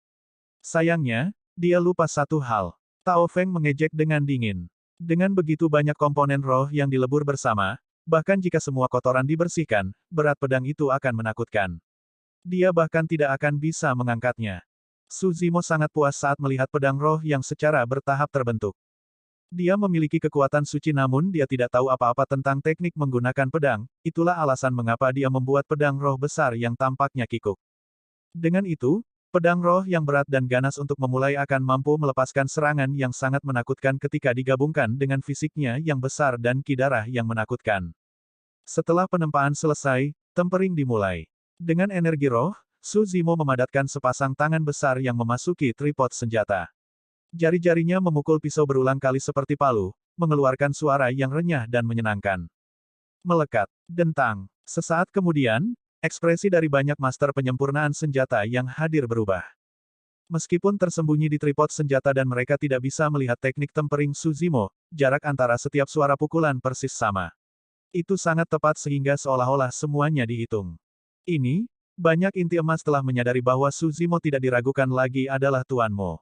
Sayangnya, dia lupa satu hal. Tao Feng mengejek dengan dingin. Dengan begitu banyak komponen roh yang dilebur bersama, bahkan jika semua kotoran dibersihkan, berat pedang itu akan menakutkan. Dia bahkan tidak akan bisa mengangkatnya. Suzimo sangat puas saat melihat pedang roh yang secara bertahap terbentuk. Dia memiliki kekuatan suci namun dia tidak tahu apa-apa tentang teknik menggunakan pedang, itulah alasan mengapa dia membuat pedang roh besar yang tampaknya kikuk. Dengan itu, pedang roh yang berat dan ganas untuk memulai akan mampu melepaskan serangan yang sangat menakutkan ketika digabungkan dengan fisiknya yang besar dan ki darah yang menakutkan. Setelah penempaan selesai, tempering dimulai. Dengan energi roh, Suzimo memadatkan sepasang tangan besar yang memasuki tripod senjata. Jari-jarinya memukul pisau berulang kali seperti palu, mengeluarkan suara yang renyah dan menyenangkan. Melekat. Dentang. Sesaat kemudian, ekspresi dari banyak master penyempurnaan senjata yang hadir berubah. Meskipun tersembunyi di tripod senjata dan mereka tidak bisa melihat teknik tempering Suzimo, jarak antara setiap suara pukulan persis sama. Itu sangat tepat sehingga seolah-olah semuanya dihitung. Ini, banyak inti emas telah menyadari bahwa Suzimo tidak diragukan lagi adalah Tuan Mo.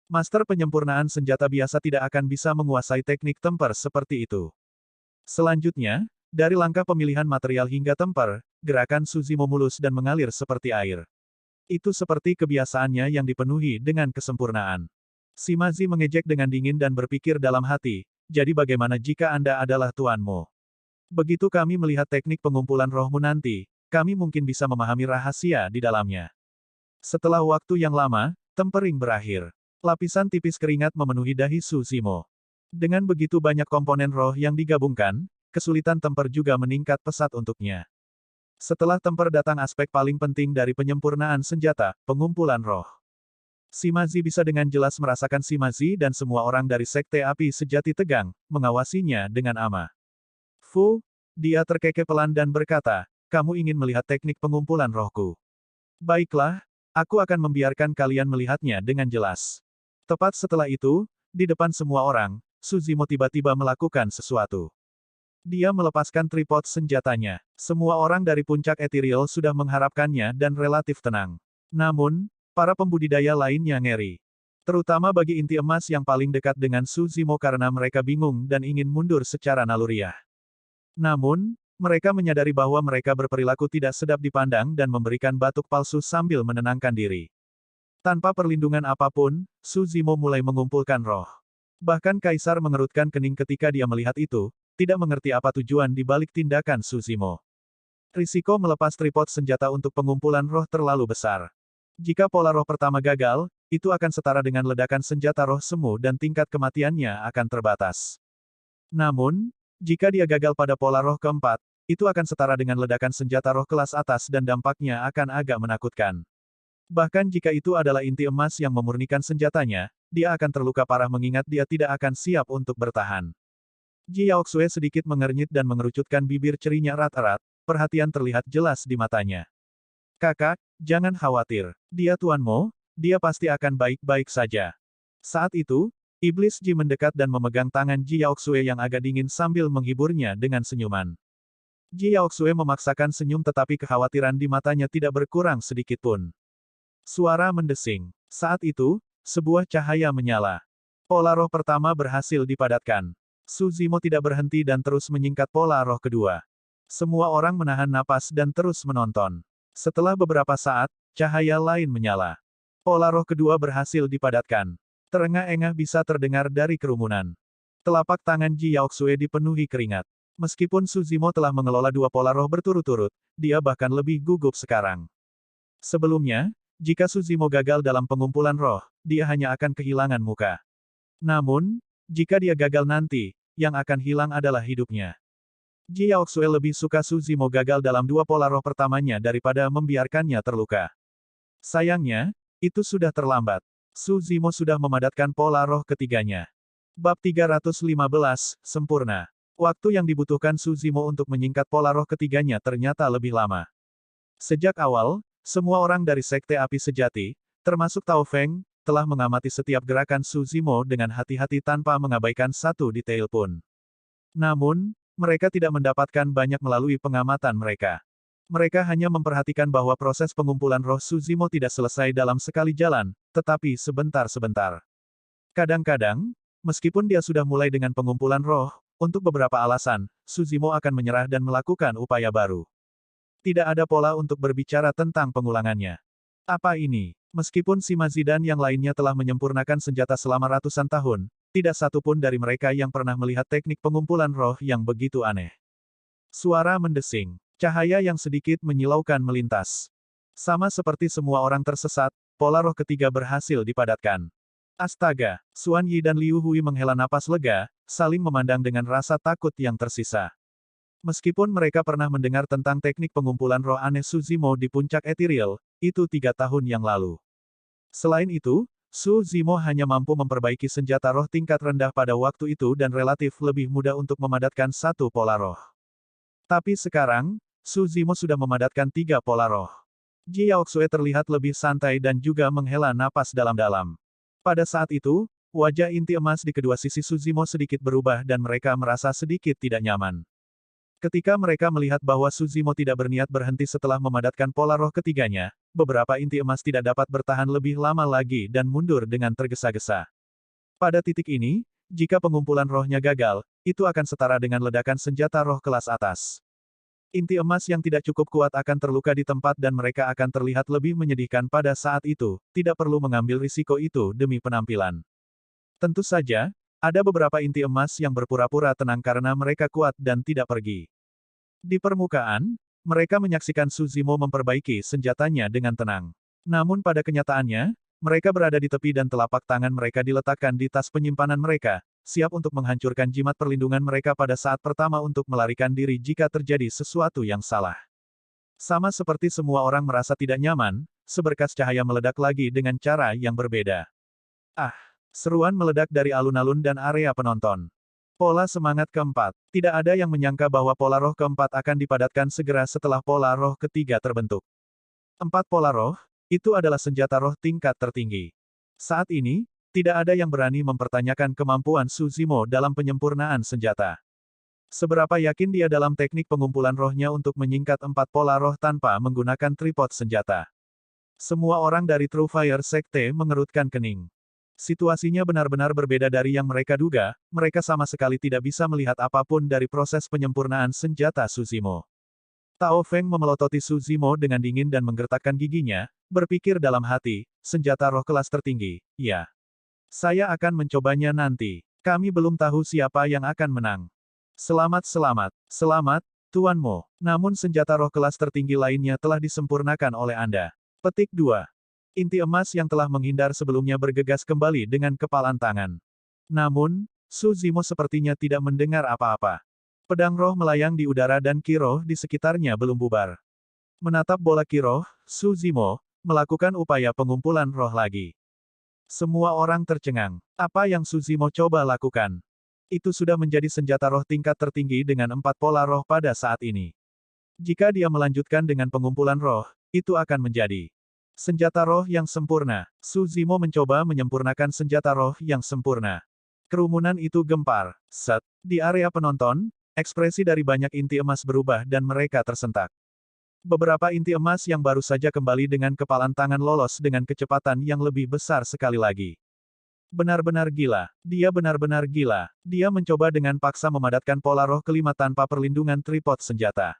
Master penyempurnaan senjata biasa tidak akan bisa menguasai teknik temper seperti itu. Selanjutnya, dari langkah pemilihan material hingga temper, gerakan Suzimo mulus dan mengalir seperti air. Itu seperti kebiasaannya yang dipenuhi dengan kesempurnaan. Shimazi mengejek dengan dingin dan berpikir dalam hati, jadi bagaimana jika Anda adalah Tuan Mo? Begitu kami melihat teknik pengumpulan rohmu nanti, kami mungkin bisa memahami rahasia di dalamnya. Setelah waktu yang lama, tempering berakhir. Lapisan tipis keringat memenuhi dahi Suzimo. Dengan begitu banyak komponen roh yang digabungkan, kesulitan temper juga meningkat pesat untuknya. Setelah temper datang aspek paling penting dari penyempurnaan senjata, pengumpulan roh. Shimazi bisa dengan jelas merasakan Shimazi dan semua orang dari Sekte Api Sejati tegang, mengawasinya dengan ama. Fu, dia terkekeh pelan dan berkata, kamu ingin melihat teknik pengumpulan rohku. Baiklah, aku akan membiarkan kalian melihatnya dengan jelas. Tepat setelah itu, di depan semua orang, Suzimo tiba-tiba melakukan sesuatu. Dia melepaskan tripod senjatanya. Semua orang dari puncak ethereal sudah mengharapkannya dan relatif tenang. Namun, para pembudidaya lainnya ngeri. Terutama bagi inti emas yang paling dekat dengan Suzimo karena mereka bingung dan ingin mundur secara naluriah. Namun, mereka menyadari bahwa mereka berperilaku tidak sedap dipandang dan memberikan batuk palsu sambil menenangkan diri. Tanpa perlindungan apapun, Suzimo mulai mengumpulkan roh. Bahkan Kaisar mengerutkan kening ketika dia melihat itu, tidak mengerti apa tujuan di balik tindakan Suzimo. Risiko melepas tripod senjata untuk pengumpulan roh terlalu besar. Jika pola roh pertama gagal, itu akan setara dengan ledakan senjata roh semu dan tingkat kematiannya akan terbatas. Namun, jika dia gagal pada pola roh keempat, itu akan setara dengan ledakan senjata roh kelas atas dan dampaknya akan agak menakutkan. Bahkan jika itu adalah inti emas yang memurnikan senjatanya, dia akan terluka parah mengingat dia tidak akan siap untuk bertahan. Ji Yaoxue sedikit mengernyit dan mengerucutkan bibir cerinya erat-erat, perhatian terlihat jelas di matanya. Kakak, jangan khawatir. Dia Tuan Mo, dia pasti akan baik-baik saja. Saat itu, Iblis Ji mendekat dan memegang tangan Ji Yaoxue yang agak dingin sambil menghiburnya dengan senyuman. Ji Yaoxue memaksakan senyum tetapi kekhawatiran di matanya tidak berkurang sedikit pun. Suara mendesing. Saat itu, sebuah cahaya menyala. Pola roh pertama berhasil dipadatkan. Suzimo tidak berhenti dan terus menyingkat pola roh kedua. Semua orang menahan napas dan terus menonton. Setelah beberapa saat, cahaya lain menyala. Pola roh kedua berhasil dipadatkan. Terengah-engah bisa terdengar dari kerumunan. Telapak tangan Ji Yaoxue dipenuhi keringat. Meskipun Suzimo telah mengelola dua pola roh berturut-turut, dia bahkan lebih gugup sekarang. Sebelumnya, jika Suzimo gagal dalam pengumpulan roh, dia hanya akan kehilangan muka. Namun, jika dia gagal nanti, yang akan hilang adalah hidupnya. Ji Yaoxue lebih suka Suzimo gagal dalam dua pola roh pertamanya daripada membiarkannya terluka. Sayangnya, itu sudah terlambat. Suzimo sudah memadatkan pola roh ketiganya. Bab 315, sempurna. Waktu yang dibutuhkan Suzimo untuk menyingkat pola roh ketiganya ternyata lebih lama. Sejak awal, semua orang dari Sekte Api Sejati, termasuk Tao Feng, telah mengamati setiap gerakan Suzimo dengan hati-hati tanpa mengabaikan satu detail pun. Namun, mereka tidak mendapatkan banyak melalui pengamatan mereka. Mereka hanya memperhatikan bahwa proses pengumpulan roh Suzimo tidak selesai dalam sekali jalan, tetapi sebentar-sebentar. Kadang-kadang, meskipun dia sudah mulai dengan pengumpulan roh, untuk beberapa alasan, Suzimo akan menyerah dan melakukan upaya baru. Tidak ada pola untuk berbicara tentang pengulangannya. Apa ini? Meskipun Sima Zidan yang lainnya telah menyempurnakan senjata selama ratusan tahun, tidak satu pun dari mereka yang pernah melihat teknik pengumpulan roh yang begitu aneh. Suara mendesing. Cahaya yang sedikit menyilaukan melintas. Sama seperti semua orang tersesat, pola roh ketiga berhasil dipadatkan. Astaga, Xuan Yi dan Liu Hui menghela napas lega, saling memandang dengan rasa takut yang tersisa. Meskipun mereka pernah mendengar tentang teknik pengumpulan roh aneh Su Zimo di puncak ethereal, itu 3 tahun yang lalu. Selain itu, Su Zimo hanya mampu memperbaiki senjata roh tingkat rendah pada waktu itu dan relatif lebih mudah untuk memadatkan satu pola roh. Tapi sekarang, Su Zimo sudah memadatkan 3 pola roh. Ji Yaoxue terlihat lebih santai dan juga menghela napas dalam-dalam. Pada saat itu, wajah inti emas di kedua sisi Su Zimo sedikit berubah dan mereka merasa sedikit tidak nyaman. Ketika mereka melihat bahwa Su Zimo tidak berniat berhenti setelah memadatkan pola roh ketiganya, beberapa inti emas tidak dapat bertahan lebih lama lagi dan mundur dengan tergesa-gesa. Pada titik ini, jika pengumpulan rohnya gagal, itu akan setara dengan ledakan senjata roh kelas atas. Inti emas yang tidak cukup kuat akan terluka di tempat dan mereka akan terlihat lebih menyedihkan pada saat itu, tidak perlu mengambil risiko itu demi penampilan. Tentu saja, ada beberapa inti emas yang berpura-pura tenang karena mereka kuat dan tidak pergi. Di permukaan, mereka menyaksikan Su Zimo memperbaiki senjatanya dengan tenang. Namun pada kenyataannya, mereka berada di tepi dan telapak tangan mereka diletakkan di tas penyimpanan mereka, siap untuk menghancurkan jimat perlindungan mereka pada saat pertama untuk melarikan diri jika terjadi sesuatu yang salah. Sama seperti semua orang merasa tidak nyaman, seberkas cahaya meledak lagi dengan cara yang berbeda. Ah! Seruan meledak dari alun-alun dan area penonton. Pola semangat keempat. Tidak ada yang menyangka bahwa pola roh keempat akan dipadatkan segera setelah pola roh ketiga terbentuk. 4 pola roh, itu adalah senjata roh tingkat tertinggi. Saat ini, tidak ada yang berani mempertanyakan kemampuan Su Zimo dalam penyempurnaan senjata. Seberapa yakin dia dalam teknik pengumpulan rohnya untuk menyingkat 4 pola roh tanpa menggunakan tripod senjata. Semua orang dari True Fire Sekte mengerutkan kening. Situasinya benar-benar berbeda dari yang mereka duga, mereka sama sekali tidak bisa melihat apapun dari proses penyempurnaan senjata Su Zimo. Tao Feng memelototi Su Zimo dengan dingin dan menggertakkan giginya, berpikir dalam hati, senjata roh kelas tertinggi, ya. Saya akan mencobanya nanti. Kami belum tahu siapa yang akan menang. Selamat, Tuan Mo. Namun senjata roh kelas tertinggi lainnya telah disempurnakan oleh Anda. Petik 2. Inti emas yang telah menghindar sebelumnya bergegas kembali dengan kepalan tangan. Namun, Su Zimo sepertinya tidak mendengar apa-apa. Pedang roh melayang di udara dan ki roh di sekitarnya belum bubar. Menatap bola ki roh, Su Zimo melakukan upaya pengumpulan roh lagi. Semua orang tercengang. Apa yang Su Zimo coba lakukan? Itu sudah menjadi senjata roh tingkat tertinggi dengan 4 pola roh pada saat ini. Jika dia melanjutkan dengan pengumpulan roh, itu akan menjadi senjata roh yang sempurna. Su Zimo mencoba menyempurnakan senjata roh yang sempurna. Kerumunan itu gempar. Set. Di area penonton, ekspresi dari banyak inti emas berubah dan mereka tersentak. Beberapa inti emas yang baru saja kembali dengan kepalan tangan lolos dengan kecepatan yang lebih besar sekali lagi. Benar-benar gila. Dia benar-benar gila. Dia mencoba dengan paksa memadatkan pola roh kelima tanpa perlindungan tripod senjata.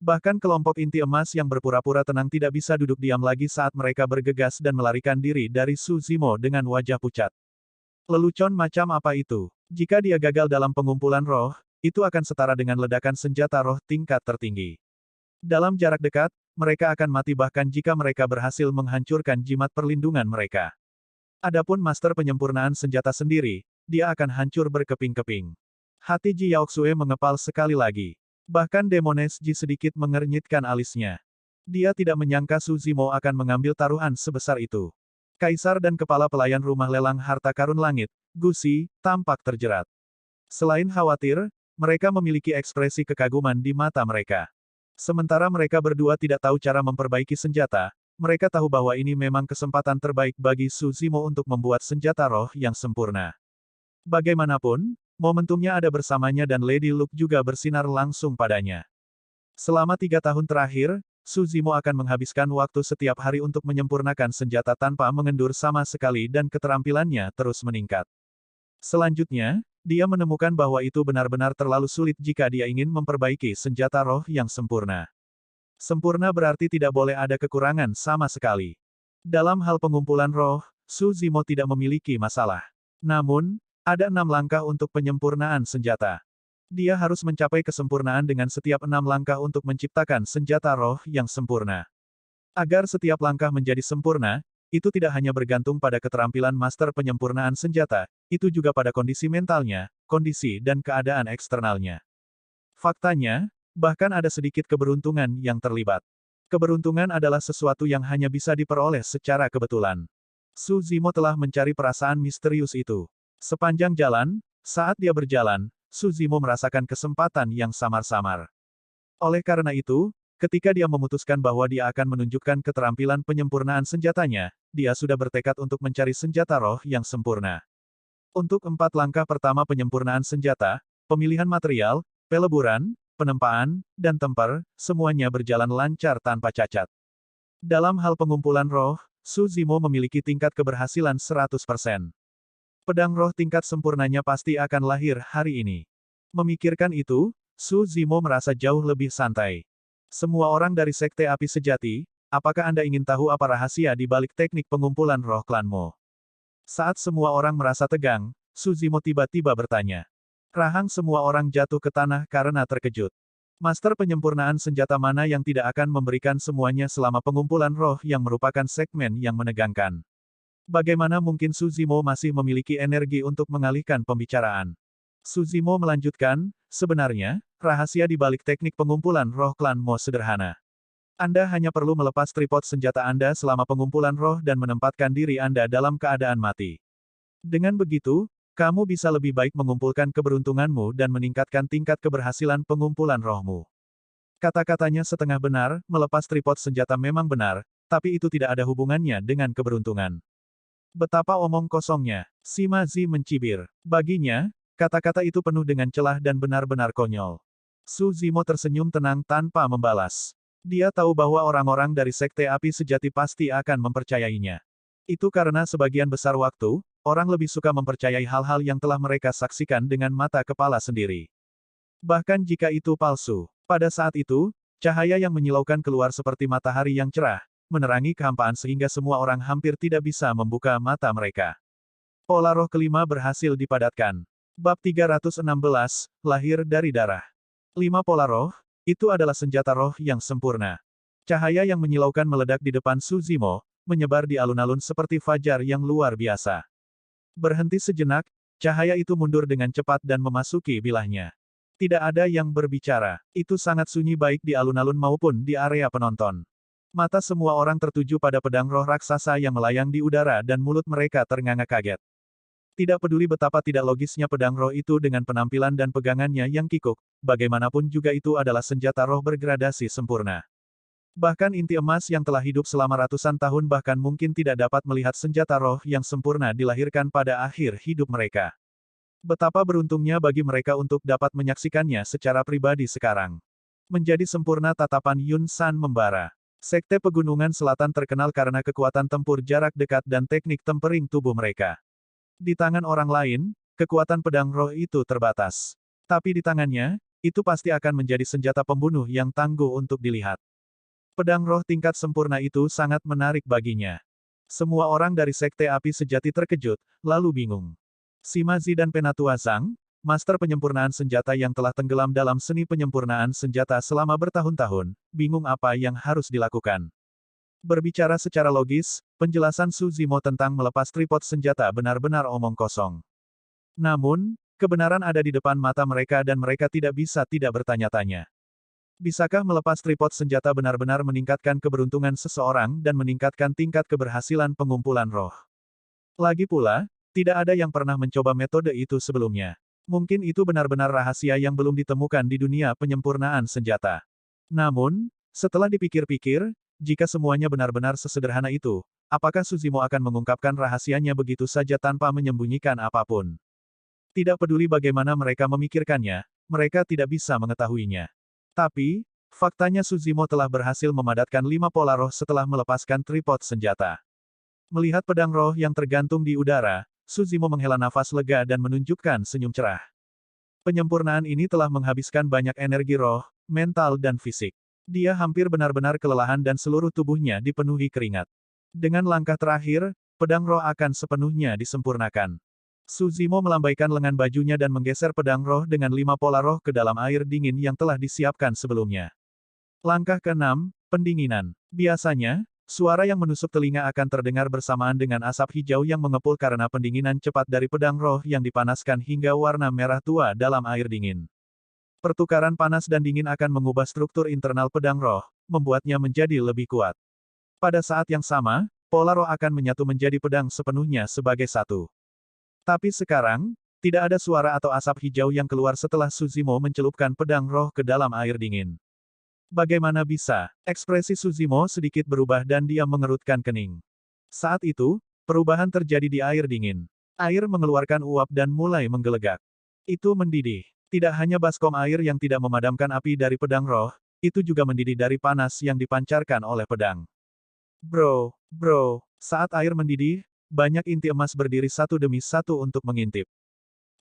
Bahkan kelompok inti emas yang berpura-pura tenang tidak bisa duduk diam lagi saat mereka bergegas dan melarikan diri dari Su Zimo dengan wajah pucat. Lelucon macam apa itu? Jika dia gagal dalam pengumpulan roh, itu akan setara dengan ledakan senjata roh tingkat tertinggi. Dalam jarak dekat, mereka akan mati bahkan jika mereka berhasil menghancurkan jimat perlindungan mereka. Adapun master penyempurnaan senjata sendiri, dia akan hancur berkeping-keping. Hati Ji Yaoxue mengepal sekali lagi. Bahkan Demones Ji sedikit mengernyitkan alisnya. Dia tidak menyangka Su Zimo akan mengambil taruhan sebesar itu. Kaisar dan kepala pelayan rumah lelang harta karun langit, Gu Xi, tampak terjerat. Selain khawatir, mereka memiliki ekspresi kekaguman di mata mereka. Sementara mereka berdua tidak tahu cara memperbaiki senjata, mereka tahu bahwa ini memang kesempatan terbaik bagi Su Zimo untuk membuat senjata roh yang sempurna. Bagaimanapun, momentumnya ada bersamanya dan Lady Luke juga bersinar langsung padanya. Selama 3 tahun terakhir, Su Zimo akan menghabiskan waktu setiap hari untuk menyempurnakan senjata tanpa mengendur sama sekali dan keterampilannya terus meningkat. Selanjutnya, dia menemukan bahwa itu benar-benar terlalu sulit jika dia ingin memperbaiki senjata roh yang sempurna. Sempurna berarti tidak boleh ada kekurangan sama sekali. Dalam hal pengumpulan roh, Su Zimo tidak memiliki masalah. Namun, ada 6 langkah untuk penyempurnaan senjata. Dia harus mencapai kesempurnaan dengan setiap 6 langkah untuk menciptakan senjata roh yang sempurna. Agar setiap langkah menjadi sempurna, itu tidak hanya bergantung pada keterampilan master penyempurnaan senjata, itu juga pada kondisi mentalnya, kondisi dan keadaan eksternalnya. Faktanya, bahkan ada sedikit keberuntungan yang terlibat. Keberuntungan adalah sesuatu yang hanya bisa diperoleh secara kebetulan. Su Zimo telah mencari perasaan misterius itu. Sepanjang jalan, saat dia berjalan, Su Zimo merasakan kesempatan yang samar-samar. Oleh karena itu, ketika dia memutuskan bahwa dia akan menunjukkan keterampilan penyempurnaan senjatanya, dia sudah bertekad untuk mencari senjata roh yang sempurna. Untuk 4 langkah pertama penyempurnaan senjata, pemilihan material, peleburan, penempaan, dan temper, semuanya berjalan lancar tanpa cacat. Dalam hal pengumpulan roh, Su Zimo memiliki tingkat keberhasilan 100%. Pedang roh tingkat sempurnanya pasti akan lahir hari ini. Memikirkan itu, Su Zimo merasa jauh lebih santai. Semua orang dari Sekte Api Sejati, apakah Anda ingin tahu apa rahasia di balik teknik pengumpulan roh klanmu? Saat semua orang merasa tegang, Su Zimo tiba-tiba bertanya. Rahang semua orang jatuh ke tanah karena terkejut. Master penyempurnaan senjata mana yang tidak akan memberikan semuanya selama pengumpulan roh yang merupakan segmen yang menegangkan? Bagaimana mungkin Su Zimo masih memiliki energi untuk mengalihkan pembicaraan? Su Zimo melanjutkan, sebenarnya, rahasia di balik teknik pengumpulan roh klan Mo sederhana. Anda hanya perlu melepas tripod senjata Anda selama pengumpulan roh dan menempatkan diri Anda dalam keadaan mati. Dengan begitu, kamu bisa lebih baik mengumpulkan keberuntunganmu dan meningkatkan tingkat keberhasilan pengumpulan rohmu. Kata-katanya setengah benar, melepas tripod senjata memang benar, tapi itu tidak ada hubungannya dengan keberuntungan. Betapa omong kosongnya. Sima Zi mencibir. Baginya, kata-kata itu penuh dengan celah dan benar-benar konyol. Su Zimo tersenyum tenang tanpa membalas. Dia tahu bahwa orang-orang dari Sekte Api Sejati pasti akan mempercayainya. Itu karena sebagian besar waktu, orang lebih suka mempercayai hal-hal yang telah mereka saksikan dengan mata kepala sendiri. Bahkan jika itu palsu. Pada saat itu, cahaya yang menyilaukan keluar seperti matahari yang cerah, menerangi kehampaan sehingga semua orang hampir tidak bisa membuka mata mereka. Pola roh kelima berhasil dipadatkan. Bab 316, lahir dari darah. 5 pola roh, itu adalah senjata roh yang sempurna. Cahaya yang menyilaukan meledak di depan Su Zimo, menyebar di alun-alun seperti fajar yang luar biasa. Berhenti sejenak, cahaya itu mundur dengan cepat dan memasuki bilahnya. Tidak ada yang berbicara. Itu sangat sunyi baik di alun-alun maupun di area penonton. Mata semua orang tertuju pada pedang roh raksasa yang melayang di udara dan mulut mereka ternganga kaget. Tidak peduli betapa tidak logisnya pedang roh itu dengan penampilan dan pegangannya yang kikuk, bagaimanapun juga itu adalah senjata roh bergradasi sempurna. Bahkan inti emas yang telah hidup selama ratusan tahun bahkan mungkin tidak dapat melihat senjata roh yang sempurna dilahirkan pada akhir hidup mereka. Betapa beruntungnya bagi mereka untuk dapat menyaksikannya secara pribadi sekarang. Menjadi sempurna tatapan Yun San membara. Sekte Pegunungan Selatan terkenal karena kekuatan tempur jarak dekat dan teknik tempering tubuh mereka. Di tangan orang lain, kekuatan pedang roh itu terbatas. Tapi di tangannya, itu pasti akan menjadi senjata pembunuh yang tangguh untuk dilihat. Pedang roh tingkat sempurna itu sangat menarik baginya. Semua orang dari Sekte Api Sejati terkejut, lalu bingung. Sima Zi dan Penatua Zhang, master penyempurnaan senjata yang telah tenggelam dalam seni penyempurnaan senjata selama bertahun-tahun, bingung apa yang harus dilakukan. Berbicara secara logis, penjelasan Su Zimo tentang melepas tripod senjata benar-benar omong kosong. Namun, kebenaran ada di depan mata mereka dan mereka tidak bisa tidak bertanya-tanya. Bisakah melepas tripod senjata benar-benar meningkatkan keberuntungan seseorang dan meningkatkan tingkat keberhasilan pengumpulan roh? Lagi pula, tidak ada yang pernah mencoba metode itu sebelumnya. Mungkin itu benar-benar rahasia yang belum ditemukan di dunia penyempurnaan senjata. Namun, setelah dipikir-pikir, jika semuanya benar-benar sesederhana itu, apakah Su Zimo akan mengungkapkan rahasianya begitu saja tanpa menyembunyikan apapun? Tidak peduli bagaimana mereka memikirkannya, mereka tidak bisa mengetahuinya. Tapi, faktanya Su Zimo telah berhasil memadatkan 5 pola roh setelah melepaskan tripod senjata. Melihat pedang roh yang tergantung di udara, Su Zimo menghela nafas lega dan menunjukkan senyum cerah. Penyempurnaan ini telah menghabiskan banyak energi roh, mental dan fisik. Dia hampir benar-benar kelelahan dan seluruh tubuhnya dipenuhi keringat. Dengan langkah terakhir, pedang roh akan sepenuhnya disempurnakan. Suzimo melambaikan lengan bajunya dan menggeser pedang roh dengan 5 pola roh ke dalam air dingin yang telah disiapkan sebelumnya. Langkah ke-6, pendinginan. Biasanya, suara yang menusuk telinga akan terdengar bersamaan dengan asap hijau yang mengepul karena pendinginan cepat dari pedang roh yang dipanaskan hingga warna merah tua dalam air dingin. Pertukaran panas dan dingin akan mengubah struktur internal pedang roh, membuatnya menjadi lebih kuat. Pada saat yang sama, pola roh akan menyatu menjadi pedang sepenuhnya sebagai satu. Tapi sekarang, tidak ada suara atau asap hijau yang keluar setelah Suzimo mencelupkan pedang roh ke dalam air dingin. Bagaimana bisa? Ekspresi Suzimo sedikit berubah dan dia mengerutkan kening. Saat itu, perubahan terjadi di air dingin. Air mengeluarkan uap dan mulai menggelegak. Itu mendidih. Tidak hanya baskom air yang tidak memadamkan api dari pedang roh, itu juga mendidih dari panas yang dipancarkan oleh pedang. Bro, saat air mendidih, banyak inti emas berdiri satu demi satu untuk mengintip.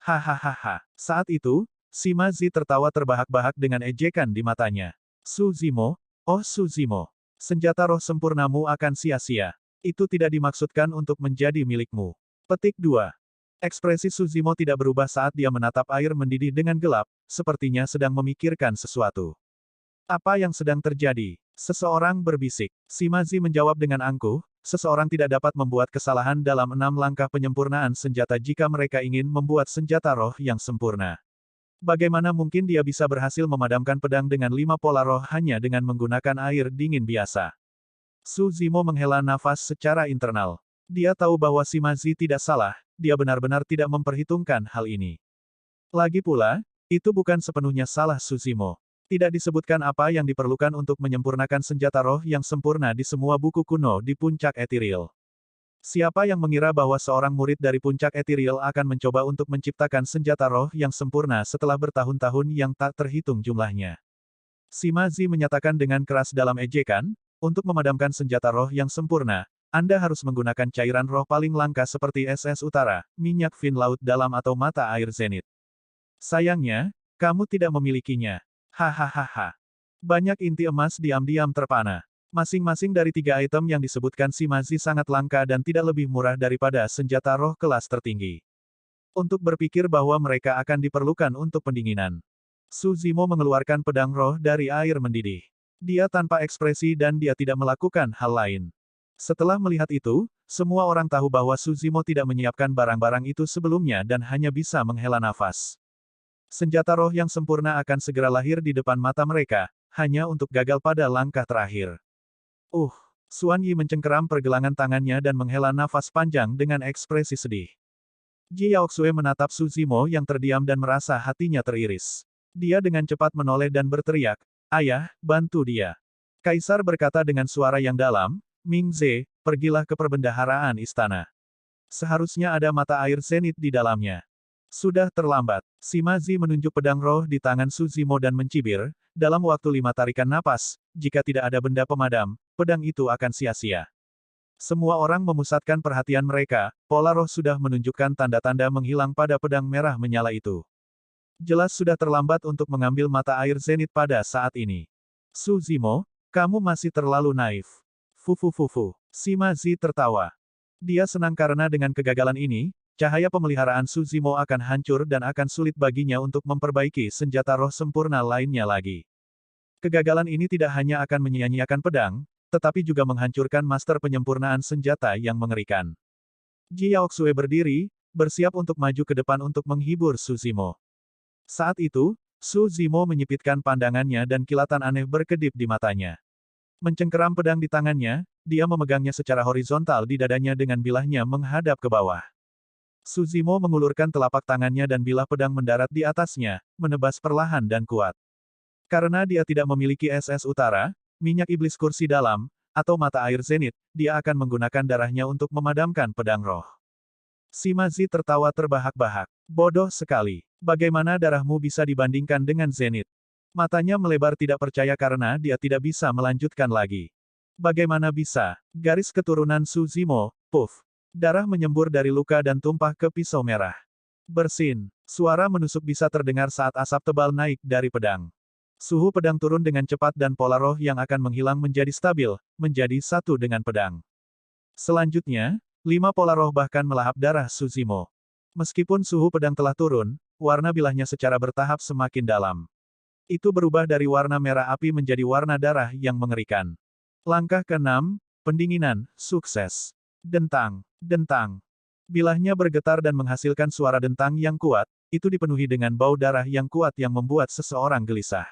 Hahaha. Saat itu, Sima Zi tertawa terbahak-bahak dengan ejekan di matanya. Suzimo, oh Suzimo, senjata roh sempurnamu akan sia-sia. Itu tidak dimaksudkan untuk menjadi milikmu. Petik 2. Ekspresi Suzimo tidak berubah saat dia menatap air mendidih dengan gelap, sepertinya sedang memikirkan sesuatu. Apa yang sedang terjadi? Seseorang berbisik. Sima Zi menjawab dengan angkuh, seseorang tidak dapat membuat kesalahan dalam 6 langkah penyempurnaan senjata jika mereka ingin membuat senjata roh yang sempurna. Bagaimana mungkin dia bisa berhasil memadamkan pedang dengan 5 pola roh hanya dengan menggunakan air dingin biasa? Suzimo menghela nafas secara internal. Dia tahu bahwa Sima Zi tidak salah, dia benar-benar tidak memperhitungkan hal ini. Lagi pula, itu bukan sepenuhnya salah Suzimo. Tidak disebutkan apa yang diperlukan untuk menyempurnakan senjata roh yang sempurna di semua buku kuno di Puncak Ethereal. Siapa yang mengira bahwa seorang murid dari Puncak Ethereal akan mencoba untuk menciptakan senjata roh yang sempurna setelah bertahun-tahun yang tak terhitung jumlahnya? Sima Zi menyatakan dengan keras dalam ejekan, untuk memadamkan senjata roh yang sempurna, Anda harus menggunakan cairan roh paling langka seperti SS Utara, minyak fin laut dalam atau mata air zenit. Sayangnya, kamu tidak memilikinya. Hahaha. Banyak inti emas diam-diam terpana. Masing-masing dari 3 item yang disebutkan Sima Zi sangat langka dan tidak lebih murah daripada senjata roh kelas tertinggi. Untuk berpikir bahwa mereka akan diperlukan untuk pendinginan. Suzimo mengeluarkan pedang roh dari air mendidih. Dia tanpa ekspresi dan dia tidak melakukan hal lain. Setelah melihat itu, semua orang tahu bahwa Suzimo tidak menyiapkan barang-barang itu sebelumnya dan hanya bisa menghela nafas. Senjata roh yang sempurna akan segera lahir di depan mata mereka, hanya untuk gagal pada langkah terakhir. Xuan Yi mencengkeram pergelangan tangannya dan menghela nafas panjang dengan ekspresi sedih. Ji Yaoxue menatap Suzimo yang terdiam dan merasa hatinya teriris. Dia dengan cepat menoleh dan berteriak, "Ayah, bantu dia." Kaisar berkata dengan suara yang dalam, "Ming Ze, pergilah ke perbendaharaan istana. Seharusnya ada mata air zenit di dalamnya." Sudah terlambat. Sima Zi menunjuk pedang roh di tangan Suzimo dan mencibir, dalam waktu 5 tarikan napas, jika tidak ada benda pemadam, pedang itu akan sia-sia. Semua orang memusatkan perhatian mereka, pola roh sudah menunjukkan tanda-tanda menghilang pada pedang merah menyala itu. Jelas sudah terlambat untuk mengambil mata air zenit pada saat ini. Suzimo, kamu masih terlalu naif. Fufufufu. Sima Zi tertawa. Dia senang karena dengan kegagalan ini, cahaya pemeliharaan Suzimo akan hancur dan akan sulit baginya untuk memperbaiki senjata roh sempurna lainnya lagi. Kegagalan ini tidak hanya akan menyia-nyiakan pedang, tetapi juga menghancurkan master penyempurnaan senjata yang mengerikan. Ji Yaoxue berdiri, bersiap untuk maju ke depan untuk menghibur Suzimo. Saat itu, Suzimo menyipitkan pandangannya dan kilatan aneh berkedip di matanya. Mencengkeram pedang di tangannya, dia memegangnya secara horizontal di dadanya dengan bilahnya menghadap ke bawah. Suzimo mengulurkan telapak tangannya dan bilah pedang mendarat di atasnya, menebas perlahan dan kuat. Karena dia tidak memiliki SS Utara, minyak iblis kursi dalam, atau mata air zenit, dia akan menggunakan darahnya untuk memadamkan pedang roh. Sima Zi tertawa terbahak-bahak. Bodoh sekali. Bagaimana darahmu bisa dibandingkan dengan zenit? Matanya melebar tidak percaya karena dia tidak bisa melanjutkan lagi. Bagaimana bisa? Garis keturunan Suzimo, puff. Darah menyembur dari luka dan tumpah ke pisau merah. Bersin. Suara menusuk bisa terdengar saat asap tebal naik dari pedang. Suhu pedang turun dengan cepat dan pola roh yang akan menghilang menjadi stabil, menjadi satu dengan pedang. Selanjutnya, 5 pola roh bahkan melahap darah Suzimo. Meskipun suhu pedang telah turun, warna bilahnya secara bertahap semakin dalam. Itu berubah dari warna merah api menjadi warna darah yang mengerikan. Langkah ke-6, pendinginan, sukses. Dentang, dentang. Bilahnya bergetar dan menghasilkan suara dentang yang kuat, itu dipenuhi dengan bau darah yang kuat yang membuat seseorang gelisah.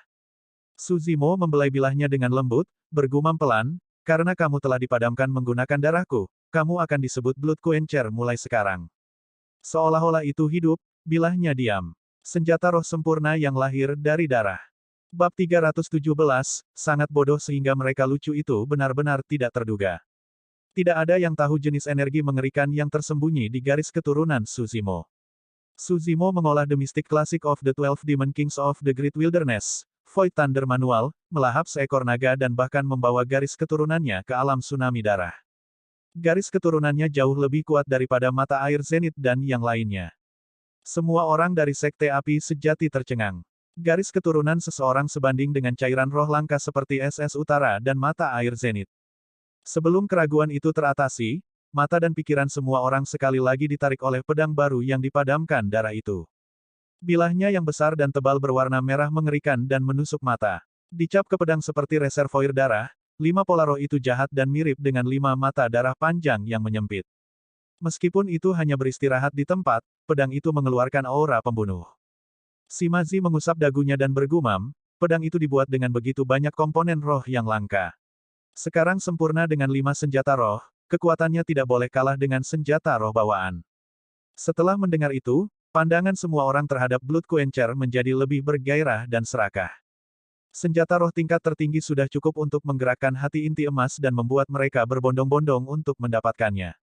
Suzimo membelai bilahnya dengan lembut, bergumam pelan, karena kamu telah dipadamkan menggunakan darahku, kamu akan disebut Blood Quencher mulai sekarang. Seolah-olah itu hidup, bilahnya diam. Senjata roh sempurna yang lahir dari darah. Bab 317, sangat bodoh sehingga mereka lucu itu benar-benar tidak terduga. Tidak ada yang tahu jenis energi mengerikan yang tersembunyi di garis keturunan Suzimo. Suzimo mengolah The Mystic Classic of the 12 Demon Kings of the Great Wilderness, Void Thunder Manual, melahap seekor naga dan bahkan membawa garis keturunannya ke alam tsunami darah. Garis keturunannya jauh lebih kuat daripada mata air Zenith dan yang lainnya. Semua orang dari Sekte Api Sejati tercengang. Garis keturunan seseorang sebanding dengan cairan roh langka seperti SS Utara dan mata air Zenith. Sebelum keraguan itu teratasi, mata dan pikiran semua orang sekali lagi ditarik oleh pedang baru yang dipadamkan darah itu. Bilahnya yang besar dan tebal berwarna merah mengerikan dan menusuk mata. Dicap ke pedang seperti reservoir darah, 5 pola roh itu jahat dan mirip dengan 5 mata darah panjang yang menyempit. Meskipun itu hanya beristirahat di tempat, pedang itu mengeluarkan aura pembunuh. Shimazi mengusap dagunya dan bergumam, pedang itu dibuat dengan begitu banyak komponen roh yang langka. Sekarang sempurna dengan 5 senjata roh, kekuatannya tidak boleh kalah dengan senjata roh bawaan. Setelah mendengar itu, pandangan semua orang terhadap Blood Quencher menjadi lebih bergairah dan serakah. Senjata roh tingkat tertinggi sudah cukup untuk menggerakkan hati inti emas dan membuat mereka berbondong-bondong untuk mendapatkannya.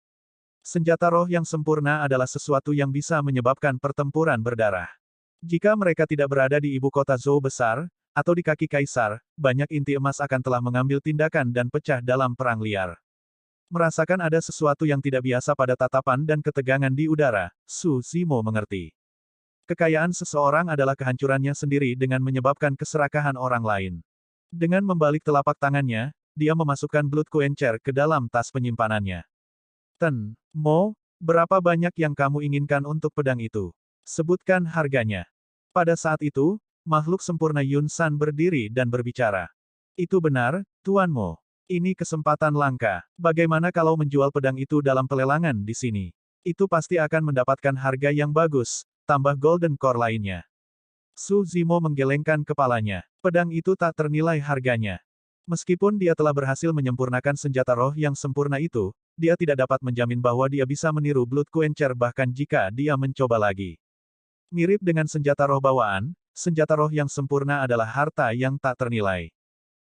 Senjata roh yang sempurna adalah sesuatu yang bisa menyebabkan pertempuran berdarah. Jika mereka tidak berada di ibu kota Zhou besar, atau di kaki kaisar, banyak inti emas akan telah mengambil tindakan dan pecah dalam perang liar. Merasakan ada sesuatu yang tidak biasa pada tatapan dan ketegangan di udara, Suzimo mengerti. Kekayaan seseorang adalah kehancurannya sendiri dengan menyebabkan keserakahan orang lain. Dengan membalik telapak tangannya, dia memasukkan Blood Quencher ke dalam tas penyimpanannya. Mo, berapa banyak yang kamu inginkan untuk pedang itu? Sebutkan harganya. Pada saat itu, makhluk sempurna Yun San berdiri dan berbicara. Itu benar, Tuan Mo. Ini kesempatan langka. Bagaimana kalau menjual pedang itu dalam pelelangan di sini? Itu pasti akan mendapatkan harga yang bagus, tambah golden core lainnya. Suzimo menggelengkan kepalanya. Pedang itu tak ternilai harganya. Meskipun dia telah berhasil menyempurnakan senjata roh yang sempurna itu, dia tidak dapat menjamin bahwa dia bisa meniru Blood Quencher bahkan jika dia mencoba lagi. Mirip dengan senjata roh bawaan, senjata roh yang sempurna adalah harta yang tak ternilai.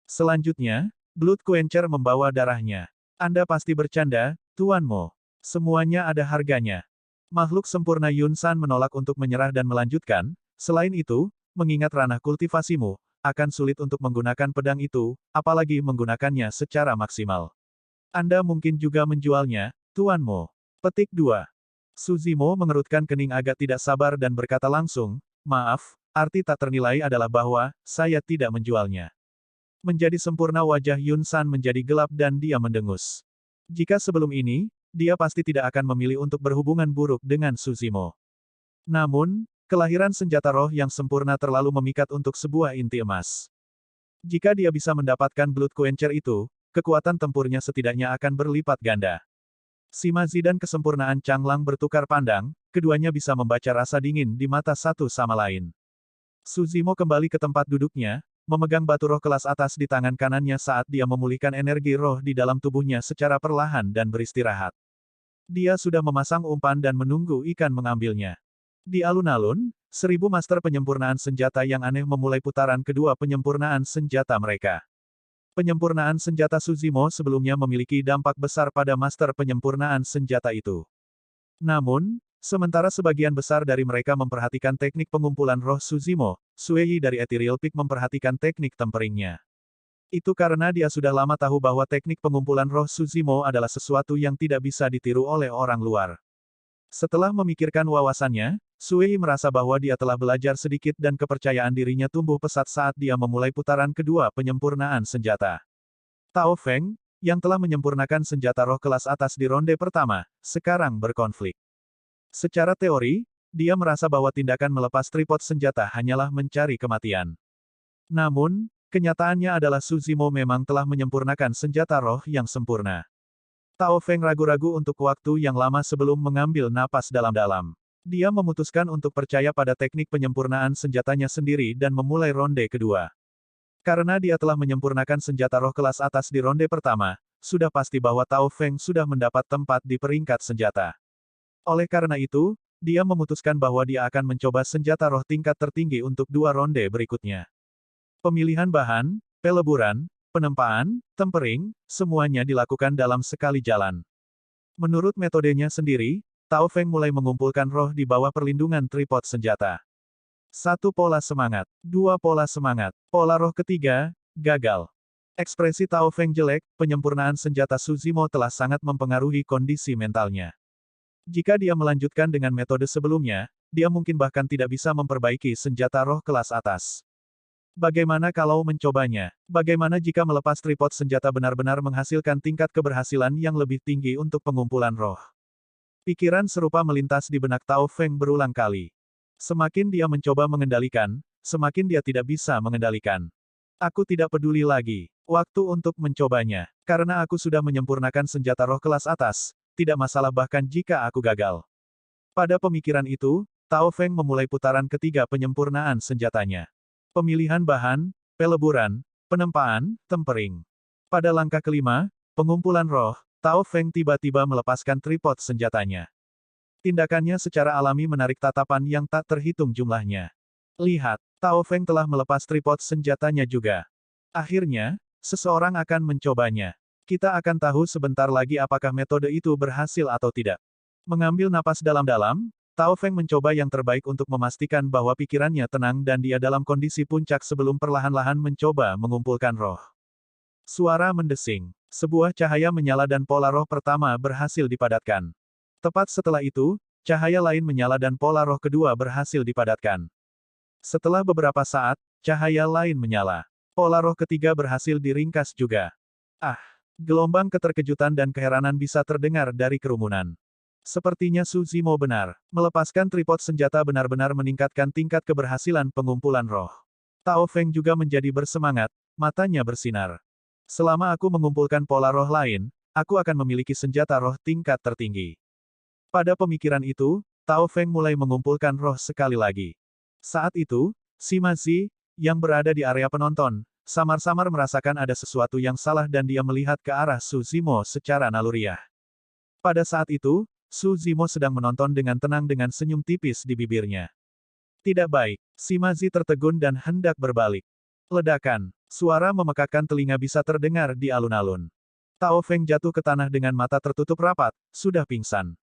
Selanjutnya, Blood Quencher membawa darahnya. Anda pasti bercanda, Tuan Mo. Semuanya ada harganya. Makhluk sempurna Yun San menolak untuk menyerah dan melanjutkan, selain itu, mengingat ranah kultivasimu, akan sulit untuk menggunakan pedang itu, apalagi menggunakannya secara maksimal. Anda mungkin juga menjualnya, Tuan Mo. Petik 2. Suzimo mengerutkan kening agak tidak sabar dan berkata langsung, maaf, arti tak ternilai adalah bahwa, saya tidak menjualnya. Menjadi sempurna wajah Yun San menjadi gelap dan dia mendengus. Jika sebelum ini, dia pasti tidak akan memilih untuk berhubungan buruk dengan Suzimo. Namun, kelahiran senjata roh yang sempurna terlalu memikat untuk sebuah inti emas. Jika dia bisa mendapatkan Blood Quencher itu, kekuatan tempurnya setidaknya akan berlipat ganda. Shimazi dan kesempurnaan Changlang bertukar pandang, keduanya bisa membaca rasa dingin di mata satu sama lain. Suzimo kembali ke tempat duduknya, memegang batu roh kelas atas di tangan kanannya saat dia memulihkan energi roh di dalam tubuhnya secara perlahan dan beristirahat. Dia sudah memasang umpan dan menunggu ikan mengambilnya. Di alun-alun, 1000 master penyempurnaan senjata yang aneh memulai putaran kedua penyempurnaan senjata mereka. Penyempurnaan senjata Suzimo sebelumnya memiliki dampak besar pada master penyempurnaan senjata itu. Namun, sementara sebagian besar dari mereka memperhatikan teknik pengumpulan roh Suzimo, Suei dari Ethereal Peak memperhatikan teknik temperingnya. Itu karena dia sudah lama tahu bahwa teknik pengumpulan roh Suzimo adalah sesuatu yang tidak bisa ditiru oleh orang luar. Setelah memikirkan wawasannya, Suei merasa bahwa dia telah belajar sedikit dan kepercayaan dirinya tumbuh pesat saat dia memulai putaran kedua penyempurnaan senjata. Tao Feng, yang telah menyempurnakan senjata roh kelas atas di ronde pertama, sekarang berkonflik. Secara teori, dia merasa bahwa tindakan melepas tripod senjata hanyalah mencari kematian. Namun, kenyataannya adalah Suzimo memang telah menyempurnakan senjata roh yang sempurna. Tao Feng ragu-ragu untuk waktu yang lama sebelum mengambil napas dalam-dalam. Dia memutuskan untuk percaya pada teknik penyempurnaan senjatanya sendiri dan memulai ronde kedua. Karena dia telah menyempurnakan senjata roh kelas atas di ronde pertama, sudah pasti bahwa Tao Feng sudah mendapat tempat di peringkat senjata. Oleh karena itu, dia memutuskan bahwa dia akan mencoba senjata roh tingkat tertinggi untuk 2 ronde berikutnya. Pemilihan bahan, peleburan, penempaan, tempering, semuanya dilakukan dalam sekali jalan. Menurut metodenya sendiri, Tao Feng mulai mengumpulkan roh di bawah perlindungan tripod senjata. 1 pola semangat, 2 pola semangat, pola roh ketiga, gagal. Ekspresi Tao Feng jelek, penyempurnaan senjata Suzimo telah sangat mempengaruhi kondisi mentalnya. Jika dia melanjutkan dengan metode sebelumnya, dia mungkin bahkan tidak bisa memperbaiki senjata roh kelas atas. Bagaimana kalau mencobanya? Bagaimana jika melepas tripod senjata benar-benar menghasilkan tingkat keberhasilan yang lebih tinggi untuk pengumpulan roh? Pikiran serupa melintas di benak Tao Feng berulang kali. Semakin dia mencoba mengendalikan, semakin dia tidak bisa mengendalikan. Aku tidak peduli lagi. Waktu untuk mencobanya. Karena aku sudah menyempurnakan senjata roh kelas atas, tidak masalah bahkan jika aku gagal. Pada pemikiran itu, Tao Feng memulai putaran ketiga penyempurnaan senjatanya. Pemilihan bahan, peleburan, penempaan, tempering. Pada langkah kelima, pengumpulan roh, Tao Feng tiba-tiba melepaskan tripod senjatanya. Tindakannya secara alami menarik tatapan yang tak terhitung jumlahnya. Lihat, Tao Feng telah melepas tripod senjatanya juga. Akhirnya, seseorang akan mencobanya. Kita akan tahu sebentar lagi apakah metode itu berhasil atau tidak. Mengambil napas dalam-dalam, Tao Feng mencoba yang terbaik untuk memastikan bahwa pikirannya tenang dan dia dalam kondisi puncak sebelum perlahan-lahan mencoba mengumpulkan roh. Suara mendesing. Sebuah cahaya menyala dan pola roh pertama berhasil dipadatkan. Tepat setelah itu, cahaya lain menyala dan pola roh kedua berhasil dipadatkan. Setelah beberapa saat, cahaya lain menyala. Pola roh ketiga berhasil diringkas juga. Ah! Gelombang keterkejutan dan keheranan bisa terdengar dari kerumunan. Sepertinya Suzimo benar. Melepaskan tripod senjata benar-benar meningkatkan tingkat keberhasilan pengumpulan roh. Tao Feng juga menjadi bersemangat, matanya bersinar. Selama aku mengumpulkan pola roh lain, aku akan memiliki senjata roh tingkat tertinggi. Pada pemikiran itu, Tao Feng mulai mengumpulkan roh sekali lagi. Saat itu, Sima Zi, yang berada di area penonton, samar-samar merasakan ada sesuatu yang salah dan dia melihat ke arah Suzimo secara naluriah. Pada saat itu, Suzimo sedang menonton dengan tenang dengan senyum tipis di bibirnya. Tidak baik, Sima Zi tertegun dan hendak berbalik. Ledakan, suara memekakkan telinga bisa terdengar di alun-alun. Tao Feng jatuh ke tanah dengan mata tertutup rapat, sudah pingsan.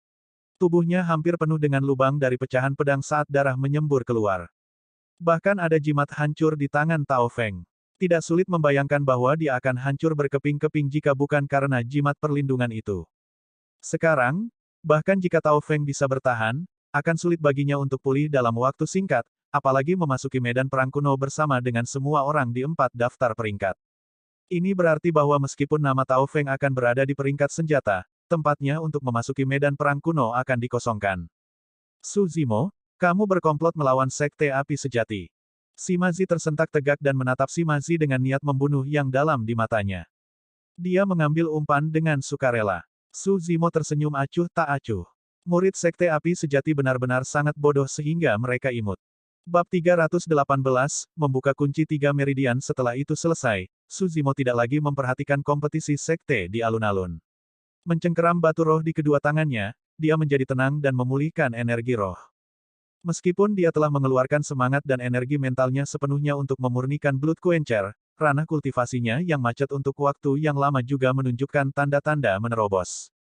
Tubuhnya hampir penuh dengan lubang dari pecahan pedang saat darah menyembur keluar. Bahkan ada jimat hancur di tangan Tao Feng. Tidak sulit membayangkan bahwa dia akan hancur berkeping-keping jika bukan karena jimat perlindungan itu. Sekarang, bahkan jika Tao Feng bisa bertahan, akan sulit baginya untuk pulih dalam waktu singkat, apalagi memasuki medan perang kuno bersama dengan semua orang di 4 daftar peringkat. Ini berarti bahwa meskipun nama Tao Feng akan berada di peringkat senjata, tempatnya untuk memasuki medan perang kuno akan dikosongkan. Suzimo, kamu berkomplot melawan Sekte Api Sejati. Sima Zi tersentak tegak dan menatap Sima Zi dengan niat membunuh yang dalam di matanya. Dia mengambil umpan dengan sukarela. Suzimo tersenyum acuh tak acuh. Murid Sekte Api Sejati benar-benar sangat bodoh sehingga mereka imut. Bab 318, membuka kunci 3 meridian. Setelah itu selesai, Suzimo tidak lagi memperhatikan kompetisi sekte di alun-alun. Mencengkeram batu roh di kedua tangannya, dia menjadi tenang dan memulihkan energi roh. Meskipun dia telah mengeluarkan semangat dan energi mentalnya sepenuhnya untuk memurnikan Blood Quencher, ranah kultivasinya yang macet untuk waktu yang lama juga menunjukkan tanda-tanda menerobos.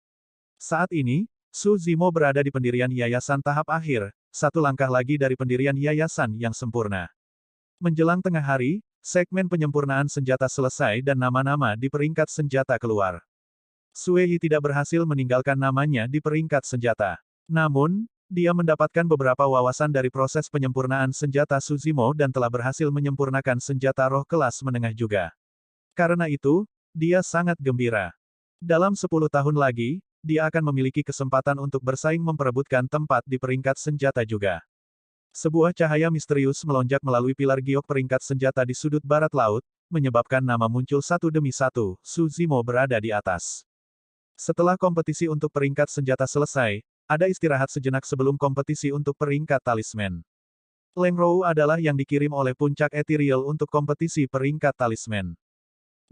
Saat ini, Suzimo berada di pendirian yayasan tahap akhir, satu langkah lagi dari pendirian yayasan yang sempurna. Menjelang tengah hari, segmen penyempurnaan senjata selesai dan nama-nama di peringkat senjata keluar. Sui Yi tidak berhasil meninggalkan namanya di peringkat senjata. Namun, dia mendapatkan beberapa wawasan dari proses penyempurnaan senjata Suzimo dan telah berhasil menyempurnakan senjata roh kelas menengah juga. Karena itu, dia sangat gembira. Dalam 10 tahun lagi, dia akan memiliki kesempatan untuk bersaing memperebutkan tempat di peringkat senjata juga. Sebuah cahaya misterius melonjak melalui pilar giok peringkat senjata di sudut barat laut, menyebabkan nama muncul satu demi satu, Su Zimo berada di atas. Setelah kompetisi untuk peringkat senjata selesai, ada istirahat sejenak sebelum kompetisi untuk peringkat talisman. Leng Rou adalah yang dikirim oleh puncak ethereal untuk kompetisi peringkat talisman.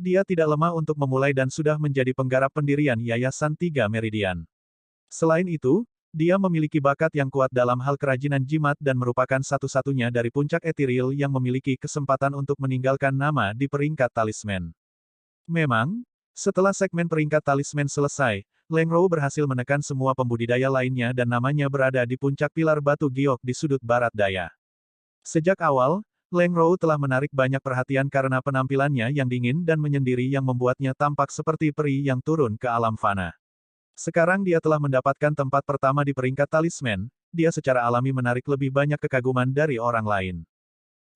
Dia tidak lemah untuk memulai dan sudah menjadi penggarap pendirian Yayasan Tiga Meridian. Selain itu, dia memiliki bakat yang kuat dalam hal kerajinan jimat dan merupakan satu-satunya dari puncak ethereal yang memiliki kesempatan untuk meninggalkan nama di peringkat talisman. Memang, setelah segmen peringkat talisman selesai, Leng Rou berhasil menekan semua pembudidaya lainnya dan namanya berada di puncak pilar batu giok di sudut barat daya. Sejak awal, Leng Rou telah menarik banyak perhatian karena penampilannya yang dingin dan menyendiri yang membuatnya tampak seperti peri yang turun ke alam fana. Sekarang dia telah mendapatkan tempat pertama di peringkat talisman, dia secara alami menarik lebih banyak kekaguman dari orang lain.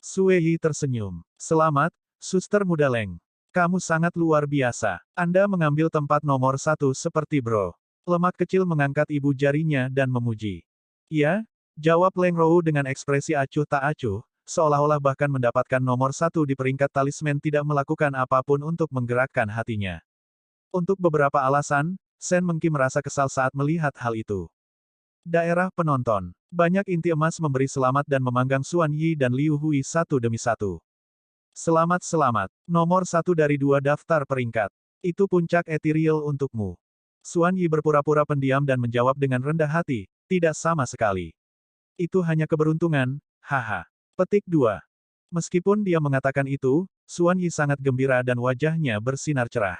Sue Yi tersenyum. Selamat, suster muda Leng. Kamu sangat luar biasa. Anda mengambil tempat nomor 1 seperti bro. Lemak kecil mengangkat ibu jarinya dan memuji. Ya, jawab Leng Rou dengan ekspresi acuh tak acuh, seolah-olah bahkan mendapatkan nomor 1 di peringkat talisman tidak melakukan apapun untuk menggerakkan hatinya. Untuk beberapa alasan, Shen Mengki merasa kesal saat melihat hal itu. Daerah penonton. Banyak inti emas memberi selamat dan memanggang Xuan Yi dan Liu Hui satu demi satu. Selamat-selamat. Nomor 1 dari 2 daftar peringkat. Itu puncak ethereal untukmu. Xuan Yi berpura-pura pendiam dan menjawab dengan rendah hati, tidak sama sekali. Itu hanya keberuntungan, haha. Petik 2. Meskipun dia mengatakan itu, Xuan Yi sangat gembira dan wajahnya bersinar cerah.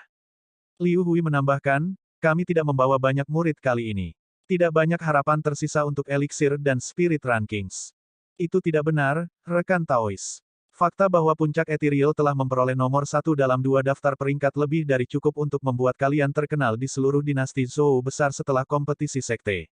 Liu Hui menambahkan, kami tidak membawa banyak murid kali ini. Tidak banyak harapan tersisa untuk eliksir dan spirit rankings. Itu tidak benar, rekan Taois. Fakta bahwa puncak ethereal telah memperoleh nomor 1 dalam 2 daftar peringkat lebih dari cukup untuk membuat kalian terkenal di seluruh dinasti Zhou besar setelah kompetisi sekte.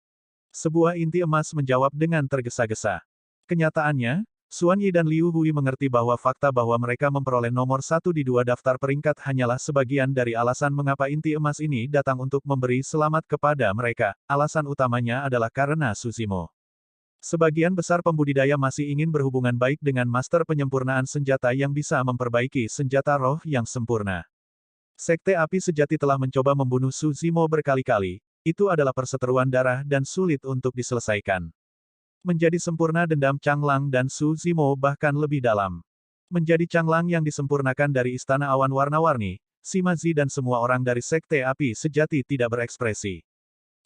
Sebuah inti emas menjawab dengan tergesa-gesa. Kenyataannya, Xuan Yi dan Liu Hui mengerti bahwa fakta bahwa mereka memperoleh nomor 1 di 2 daftar peringkat hanyalah sebagian dari alasan mengapa inti emas ini datang untuk memberi selamat kepada mereka. Alasan utamanya adalah karena Su Zimo. Sebagian besar pembudidaya masih ingin berhubungan baik dengan master penyempurnaan senjata yang bisa memperbaiki senjata roh yang sempurna. Sekte Api Sejati telah mencoba membunuh Su Zimo berkali-kali, itu adalah perseteruan darah dan sulit untuk diselesaikan. Menjadi sempurna dendam Changlang dan Su Zimo bahkan lebih dalam. Menjadi Changlang yang disempurnakan dari Istana Awan Warna-Warni, Sima Zi dan semua orang dari Sekte Api Sejati tidak berekspresi.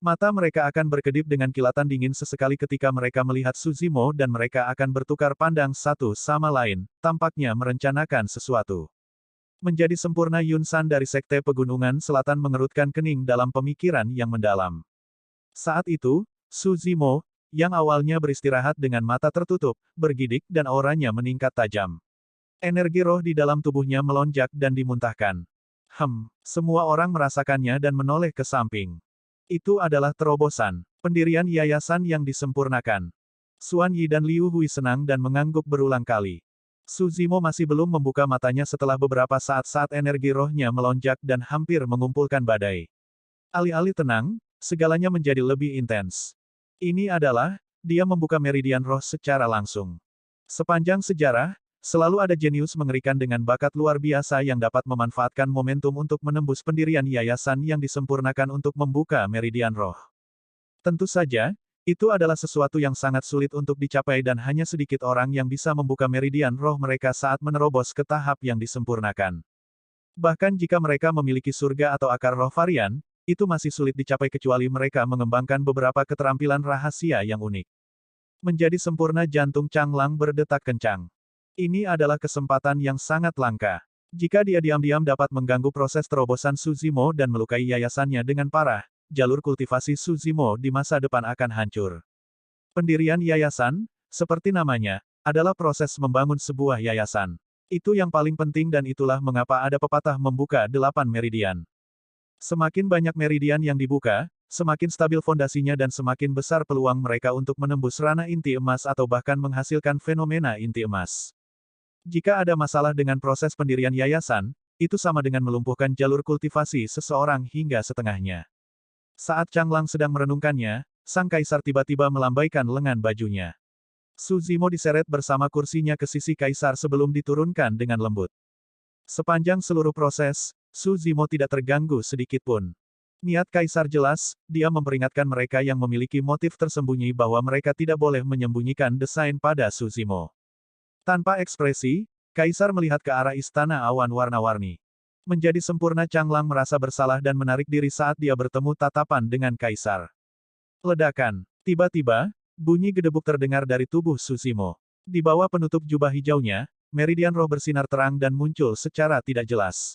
Mata mereka akan berkedip dengan kilatan dingin sesekali ketika mereka melihat Su Zimo dan mereka akan bertukar pandang satu sama lain, tampaknya merencanakan sesuatu. Menjadi sempurna Yun San dari Sekte Pegunungan Selatan mengerutkan kening dalam pemikiran yang mendalam. Saat itu, Su Zimo, yang awalnya beristirahat dengan mata tertutup, bergidik dan auranya meningkat tajam. Energi roh di dalam tubuhnya melonjak dan dimuntahkan. Semua orang merasakannya dan menoleh ke samping. Itu adalah terobosan, pendirian yayasan yang disempurnakan. Xuan Yi dan Liu Hui senang dan mengangguk berulang kali. Su Zimo masih belum membuka matanya setelah beberapa saat energi rohnya melonjak dan hampir mengumpulkan badai. Alih-alih tenang, segalanya menjadi lebih intens. Ini adalah, dia membuka meridian roh secara langsung. Sepanjang sejarah, selalu ada jenius mengerikan dengan bakat luar biasa yang dapat memanfaatkan momentum untuk menembus pendirian yayasan yang disempurnakan untuk membuka meridian roh. Tentu saja, itu adalah sesuatu yang sangat sulit untuk dicapai dan hanya sedikit orang yang bisa membuka meridian roh mereka saat menerobos ke tahap yang disempurnakan. Bahkan jika mereka memiliki surga atau akar roh varian, itu masih sulit dicapai kecuali mereka mengembangkan beberapa keterampilan rahasia yang unik. Menjadi sempurna jantung Changlang berdetak kencang. Ini adalah kesempatan yang sangat langka. Jika dia diam-diam dapat mengganggu proses terobosan Su Zimo dan melukai yayasannya dengan parah, jalur kultivasi Su Zimo di masa depan akan hancur. Pendirian yayasan, seperti namanya, adalah proses membangun sebuah yayasan. Itu yang paling penting dan itulah mengapa ada pepatah membuka 8 meridian. Semakin banyak meridian yang dibuka, semakin stabil fondasinya dan semakin besar peluang mereka untuk menembus ranah inti emas atau bahkan menghasilkan fenomena inti emas. Jika ada masalah dengan proses pendirian yayasan, itu sama dengan melumpuhkan jalur kultivasi seseorang hingga setengahnya. Saat Changlang sedang merenungkannya, sang kaisar tiba-tiba melambaikan lengan bajunya. Su Zimo diseret bersama kursinya ke sisi kaisar sebelum diturunkan dengan lembut. Sepanjang seluruh proses, Su Zimo tidak terganggu sedikit pun. Niat kaisar jelas, dia memperingatkan mereka yang memiliki motif tersembunyi bahwa mereka tidak boleh menyembunyikan desain pada Su Zimo. Tanpa ekspresi, kaisar melihat ke arah istana awan warna-warni. Menjadi sempurna, Changlang merasa bersalah dan menarik diri saat dia bertemu tatapan dengan kaisar. Ledakan. Tiba-tiba, bunyi gedebuk terdengar dari tubuh Su Zimo. Di bawah penutup jubah hijaunya, meridian roh bersinar terang dan muncul secara tidak jelas.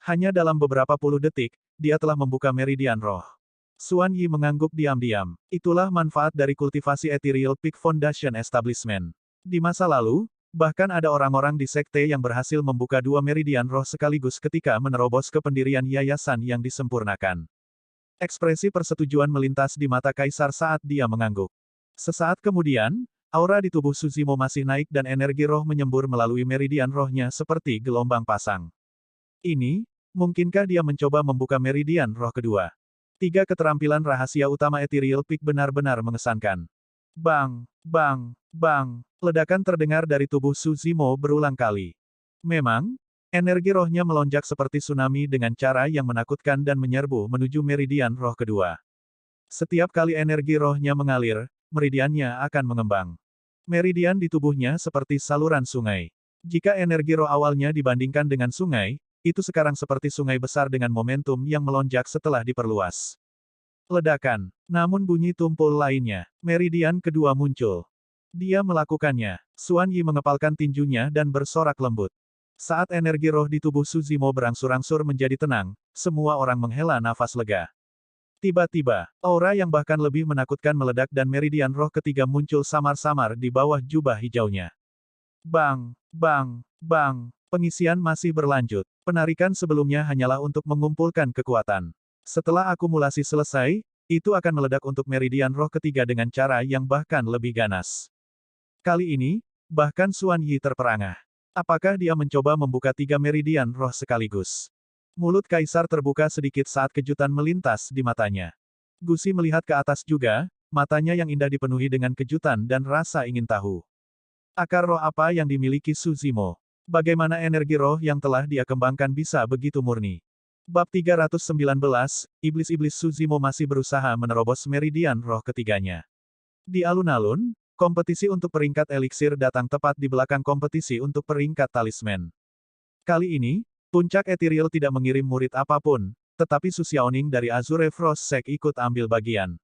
Hanya dalam beberapa puluh detik, dia telah membuka meridian roh. Xuan Yi mengangguk diam-diam. Itulah manfaat dari kultivasi Ethereal Peak Foundation Establishment. Di masa lalu, bahkan ada orang-orang di sekte yang berhasil membuka dua meridian roh sekaligus ketika menerobos ke pendirian yayasan yang disempurnakan. Ekspresi persetujuan melintas di mata kaisar saat dia mengangguk. Sesaat kemudian, aura di tubuh Su Zimo masih naik dan energi roh menyembur melalui meridian rohnya seperti gelombang pasang. Ini, mungkinkah dia mencoba membuka meridian roh kedua? 3 keterampilan rahasia utama Ethereal Peak benar-benar mengesankan. Bang, bang, bang. Ledakan terdengar dari tubuh Su Zimo berulang kali. Memang, energi rohnya melonjak seperti tsunami dengan cara yang menakutkan dan menyerbu menuju meridian roh kedua. Setiap kali energi rohnya mengalir, meridiannya akan mengembang. Meridian di tubuhnya seperti saluran sungai. Jika energi roh awalnya dibandingkan dengan sungai, itu sekarang seperti sungai besar dengan momentum yang melonjak setelah diperluas. Ledakan. Namun bunyi tumpul lainnya. Meridian kedua muncul. Dia melakukannya. Xuan Yi mengepalkan tinjunya dan bersorak lembut. Saat energi roh di tubuh Su Zimo berangsur-angsur menjadi tenang, semua orang menghela nafas lega. Tiba-tiba, aura yang bahkan lebih menakutkan meledak dan meridian roh ketiga muncul samar-samar di bawah jubah hijaunya. Bang, bang, bang. Pengisian masih berlanjut. Penarikan sebelumnya hanyalah untuk mengumpulkan kekuatan. Setelah akumulasi selesai, itu akan meledak untuk meridian roh ketiga dengan cara yang bahkan lebih ganas. Kali ini, bahkan Xuan Yi terperangah. Apakah dia mencoba membuka 3 meridian roh sekaligus? Mulut kaisar terbuka sedikit saat kejutan melintas di matanya. Gusi melihat ke atas juga, matanya yang indah dipenuhi dengan kejutan dan rasa ingin tahu. Akar roh apa yang dimiliki Su Zimo? Bagaimana energi roh yang telah dia kembangkan bisa begitu murni? Bab 319, Iblis-iblis Su Zimo masih berusaha menerobos meridian roh ketiganya. Di alun-alun, kompetisi untuk peringkat eliksir datang tepat di belakang kompetisi untuk peringkat talisman. Kali ini, Puncak Ethereal tidak mengirim murid apapun, tetapi Su Xiaoning dari Azure Frost Sect ikut ambil bagian.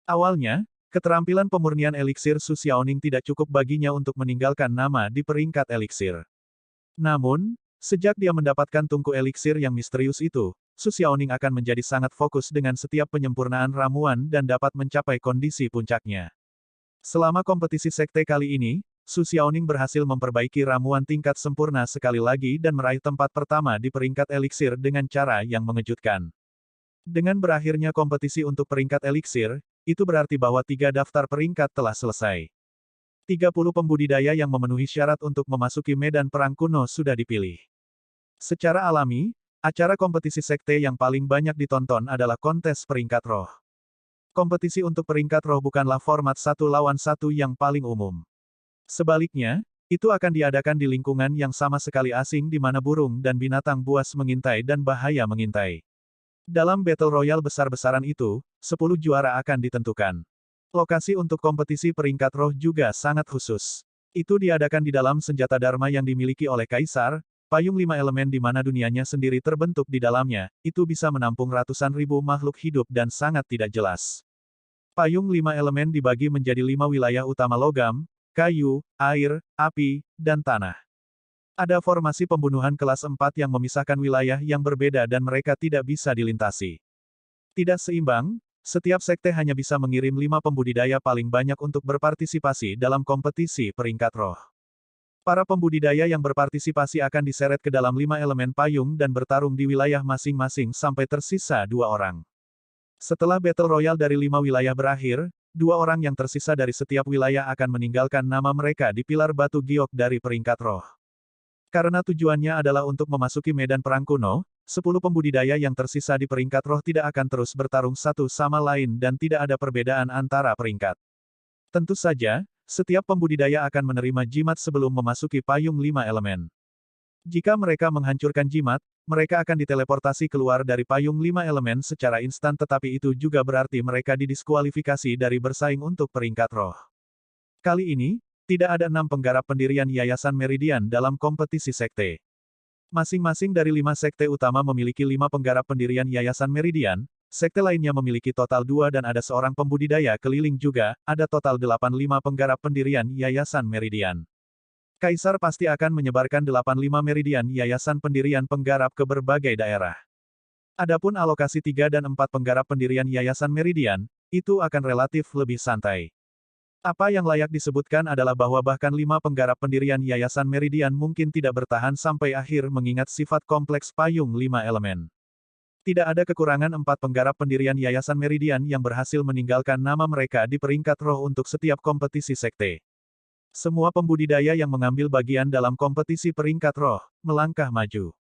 Awalnya, keterampilan pemurnian eliksir Su Xiaoning tidak cukup baginya untuk meninggalkan nama di peringkat eliksir. Namun, sejak dia mendapatkan tungku eliksir yang misterius itu, Su Xiaoning akan menjadi sangat fokus dengan setiap penyempurnaan ramuan dan dapat mencapai kondisi puncaknya. Selama kompetisi sekte kali ini, Su Xiaoning berhasil memperbaiki ramuan tingkat sempurna sekali lagi dan meraih tempat pertama di peringkat eliksir dengan cara yang mengejutkan. Dengan berakhirnya kompetisi untuk peringkat eliksir, itu berarti bahwa 3 daftar peringkat telah selesai. 30 pembudidaya yang memenuhi syarat untuk memasuki medan perang kuno sudah dipilih. Secara alami, acara kompetisi sekte yang paling banyak ditonton adalah kontes peringkat roh. Kompetisi untuk peringkat roh bukanlah format 1 lawan 1 yang paling umum. Sebaliknya, itu akan diadakan di lingkungan yang sama sekali asing di mana burung dan binatang buas mengintai dan bahaya mengintai. Dalam Battle Royale besar-besaran itu, 10 juara akan ditentukan. Lokasi untuk kompetisi peringkat roh juga sangat khusus. Itu diadakan di dalam senjata Dharma yang dimiliki oleh Kaisar, payung 5 elemen di mana dunianya sendiri terbentuk di dalamnya, itu bisa menampung ratusan ribu makhluk hidup dan sangat tidak jelas. Payung 5 elemen dibagi menjadi 5 wilayah utama logam, kayu, air, api, dan tanah. Ada formasi pembunuhan kelas 4 yang memisahkan wilayah yang berbeda dan mereka tidak bisa dilintasi. Tidak seimbang, setiap sekte hanya bisa mengirim 5 pembudidaya paling banyak untuk berpartisipasi dalam kompetisi peringkat roh. Para pembudidaya yang berpartisipasi akan diseret ke dalam 5 elemen payung dan bertarung di wilayah masing-masing sampai tersisa 2 orang. Setelah Battle Royale dari 5 wilayah berakhir, 2 orang yang tersisa dari setiap wilayah akan meninggalkan nama mereka di pilar batu giok dari peringkat roh. Karena tujuannya adalah untuk memasuki medan perang kuno, 10 pembudidaya yang tersisa di peringkat roh tidak akan terus bertarung satu sama lain dan tidak ada perbedaan antara peringkat. Tentu saja, setiap pembudidaya akan menerima jimat sebelum memasuki payung 5 elemen. Jika mereka menghancurkan jimat, mereka akan diteleportasi keluar dari payung 5 elemen secara instan, tetapi itu juga berarti mereka didiskualifikasi dari bersaing untuk peringkat roh. Kali ini, tidak ada 6 penggarap pendirian Yayasan Meridian dalam kompetisi sekte. Masing-masing dari 5 sekte utama memiliki 5 penggarap pendirian Yayasan Meridian, sekte lainnya memiliki total 2 dan ada seorang pembudidaya keliling juga, ada total 85 penggarap pendirian Yayasan Meridian. Kaisar pasti akan menyebarkan 85 meridian Yayasan Pendirian Penggarap ke berbagai daerah. Adapun alokasi 3 dan 4 penggarap pendirian Yayasan Meridian, itu akan relatif lebih santai. Apa yang layak disebutkan adalah bahwa bahkan 5 penggarap pendirian Yayasan Meridian mungkin tidak bertahan sampai akhir mengingat sifat kompleks payung 5 elemen. Tidak ada kekurangan 4 penggarap pendirian Yayasan Meridian yang berhasil meninggalkan nama mereka di peringkat roh untuk setiap kompetisi sekte. Semua pembudidaya yang mengambil bagian dalam kompetisi peringkat roh, melangkah maju.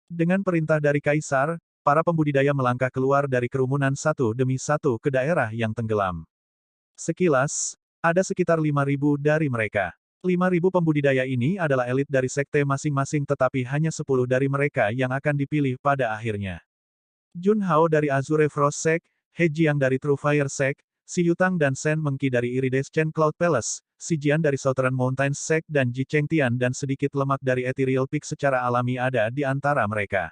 Dengan perintah dari Kaisar, para pembudidaya melangkah keluar dari kerumunan satu demi satu ke daerah yang tenggelam. Sekilas, ada sekitar 5.000 dari mereka. 5.000 pembudidaya ini adalah elit dari sekte masing-masing, tetapi hanya 10 dari mereka yang akan dipilih pada akhirnya. Jun Hao dari Azure Frost Sect, He Jiang dari True Fire Sect, Si Yutang dan Shen Mengqi dari Iridescent Cloud Palace, Si Jian dari Southern Mountains Sect dan Ji Chengtian dan sedikit lemak dari Ethereal Peak secara alami ada di antara mereka.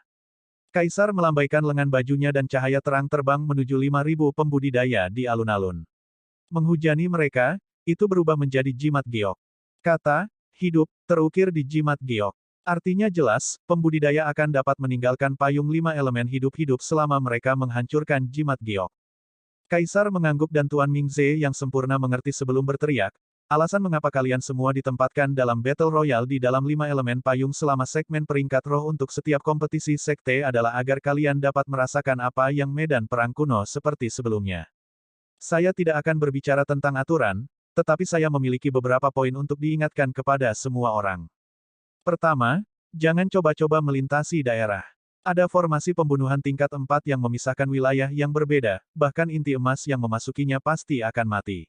Kaisar melambaikan lengan bajunya dan cahaya terang terbang menuju 5.000 pembudidaya di alun-alun. Menghujani mereka, itu berubah menjadi jimat giok. Kata, hidup, terukir di jimat giok. Artinya jelas, pembudidaya akan dapat meninggalkan payung 5 elemen hidup-hidup selama mereka menghancurkan jimat giok. Kaisar mengangguk dan Tuan Mingze yang sempurna mengerti sebelum berteriak, alasan mengapa kalian semua ditempatkan dalam Battle Royale di dalam 5 elemen payung selama segmen peringkat roh untuk setiap kompetisi sekte adalah agar kalian dapat merasakan apa yang medan perang kuno seperti sebelumnya. Saya tidak akan berbicara tentang aturan, tetapi saya memiliki beberapa poin untuk diingatkan kepada semua orang. Pertama, jangan coba-coba melintasi daerah. Ada formasi pembunuhan tingkat 4 yang memisahkan wilayah yang berbeda, bahkan inti emas yang memasukinya pasti akan mati.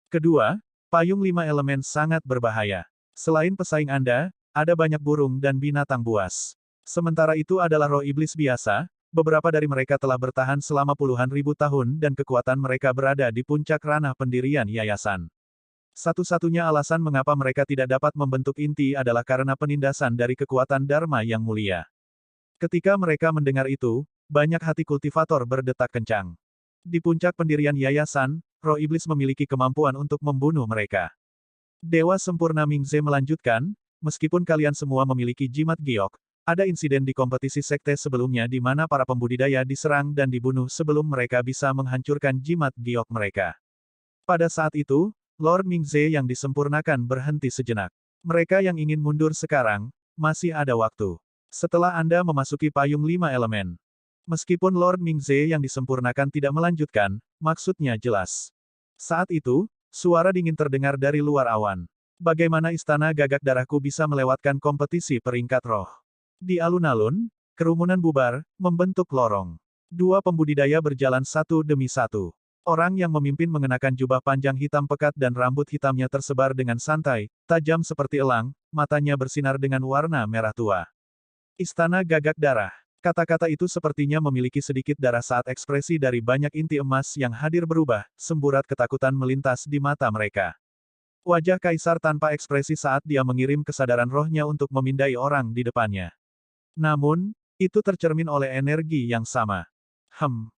Kedua, payung 5 elemen sangat berbahaya. Selain pesaing Anda, ada banyak burung dan binatang buas. Sementara itu adalah roh iblis biasa, beberapa dari mereka telah bertahan selama puluhan ribu tahun dan kekuatan mereka berada di puncak ranah pendirian yayasan. Satu-satunya alasan mengapa mereka tidak dapat membentuk inti adalah karena penindasan dari kekuatan Dharma yang mulia. Ketika mereka mendengar itu, banyak hati kultivator berdetak kencang. Di puncak pendirian yayasan, roh iblis memiliki kemampuan untuk membunuh mereka. Dewa Sempurna Mingze melanjutkan, meskipun kalian semua memiliki jimat giok, ada insiden di kompetisi sekte sebelumnya di mana para pembudidaya diserang dan dibunuh sebelum mereka bisa menghancurkan jimat giok mereka. Pada saat itu, Lord Mingze yang disempurnakan berhenti sejenak. Mereka yang ingin mundur sekarang, masih ada waktu. Setelah Anda memasuki payung 5 elemen. Meskipun Lord Mingze yang disempurnakan tidak melanjutkan, maksudnya jelas. Saat itu, suara dingin terdengar dari luar awan. Bagaimana istana gagak darahku bisa melewatkan kompetisi peringkat roh? Di alun-alun, kerumunan bubar, membentuk lorong. 2 pembudidaya berjalan satu demi satu. Orang yang memimpin mengenakan jubah panjang hitam pekat dan rambut hitamnya tersebar dengan santai, tajam seperti elang, matanya bersinar dengan warna merah tua. Istana gagak darah. Kata-kata itu sepertinya memiliki sedikit darah saat ekspresi dari banyak inti emas yang hadir berubah, semburat ketakutan melintas di mata mereka. Wajah Kaisar tanpa ekspresi saat dia mengirim kesadaran rohnya untuk memindai orang di depannya. Namun, itu tercermin oleh energi yang sama.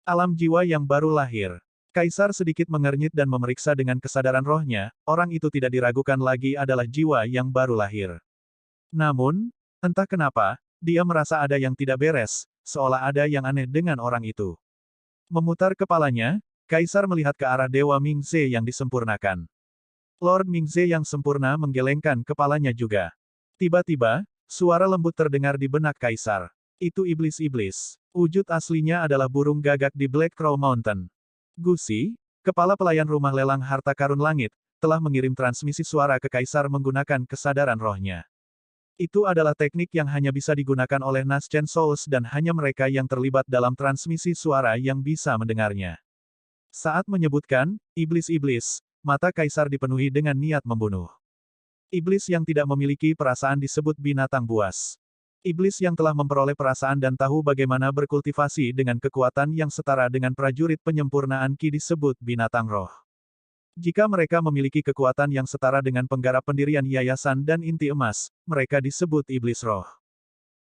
Alam jiwa yang baru lahir. Kaisar sedikit mengernyit dan memeriksa dengan kesadaran rohnya, orang itu tidak diragukan lagi adalah jiwa yang baru lahir. Namun, entah kenapa, dia merasa ada yang tidak beres, seolah ada yang aneh dengan orang itu. Memutar kepalanya, Kaisar melihat ke arah Dewa Mingze yang disempurnakan. Lord Mingze yang sempurna menggelengkan kepalanya juga. Tiba-tiba, suara lembut terdengar di benak Kaisar. Itu iblis-iblis. Wujud aslinya adalah burung gagak di Black Crow Mountain. Gusi, kepala pelayan rumah lelang harta karun langit, telah mengirim transmisi suara ke Kaisar menggunakan kesadaran rohnya. Itu adalah teknik yang hanya bisa digunakan oleh Naschen Souls dan hanya mereka yang terlibat dalam transmisi suara yang bisa mendengarnya. Saat menyebutkan, iblis-iblis, mata kaisar dipenuhi dengan niat membunuh. Iblis yang tidak memiliki perasaan disebut binatang buas. Iblis yang telah memperoleh perasaan dan tahu bagaimana berkultivasi dengan kekuatan yang setara dengan prajurit penyempurnaan Ki disebut binatang roh. Jika mereka memiliki kekuatan yang setara dengan penggarap pendirian yayasan dan inti emas, mereka disebut iblis roh.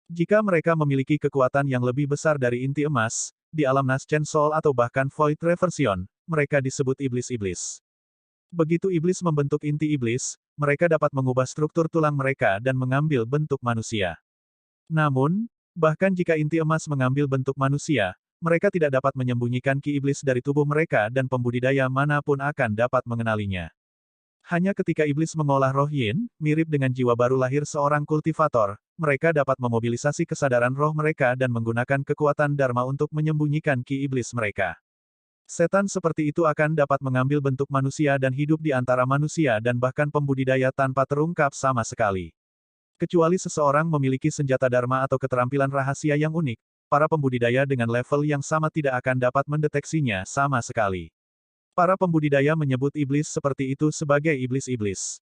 Jika mereka memiliki kekuatan yang lebih besar dari inti emas, di alam Naschen Soul atau bahkan Void Reversion, mereka disebut iblis-iblis. Begitu iblis membentuk inti iblis, mereka dapat mengubah struktur tulang mereka dan mengambil bentuk manusia. Namun, bahkan jika inti emas mengambil bentuk manusia, mereka tidak dapat menyembunyikan ki iblis dari tubuh mereka dan pembudidaya manapun akan dapat mengenalinya. Hanya ketika iblis mengolah roh yin, mirip dengan jiwa baru lahir seorang kultivator, mereka dapat memobilisasi kesadaran roh mereka dan menggunakan kekuatan Dharma untuk menyembunyikan ki iblis mereka. Setan seperti itu akan dapat mengambil bentuk manusia dan hidup di antara manusia dan bahkan pembudidaya tanpa terungkap sama sekali. Kecuali seseorang memiliki senjata Dharma atau keterampilan rahasia yang unik, para pembudidaya dengan level yang sama tidak akan dapat mendeteksinya sama sekali. Para pembudidaya menyebut iblis seperti itu sebagai iblis-iblis.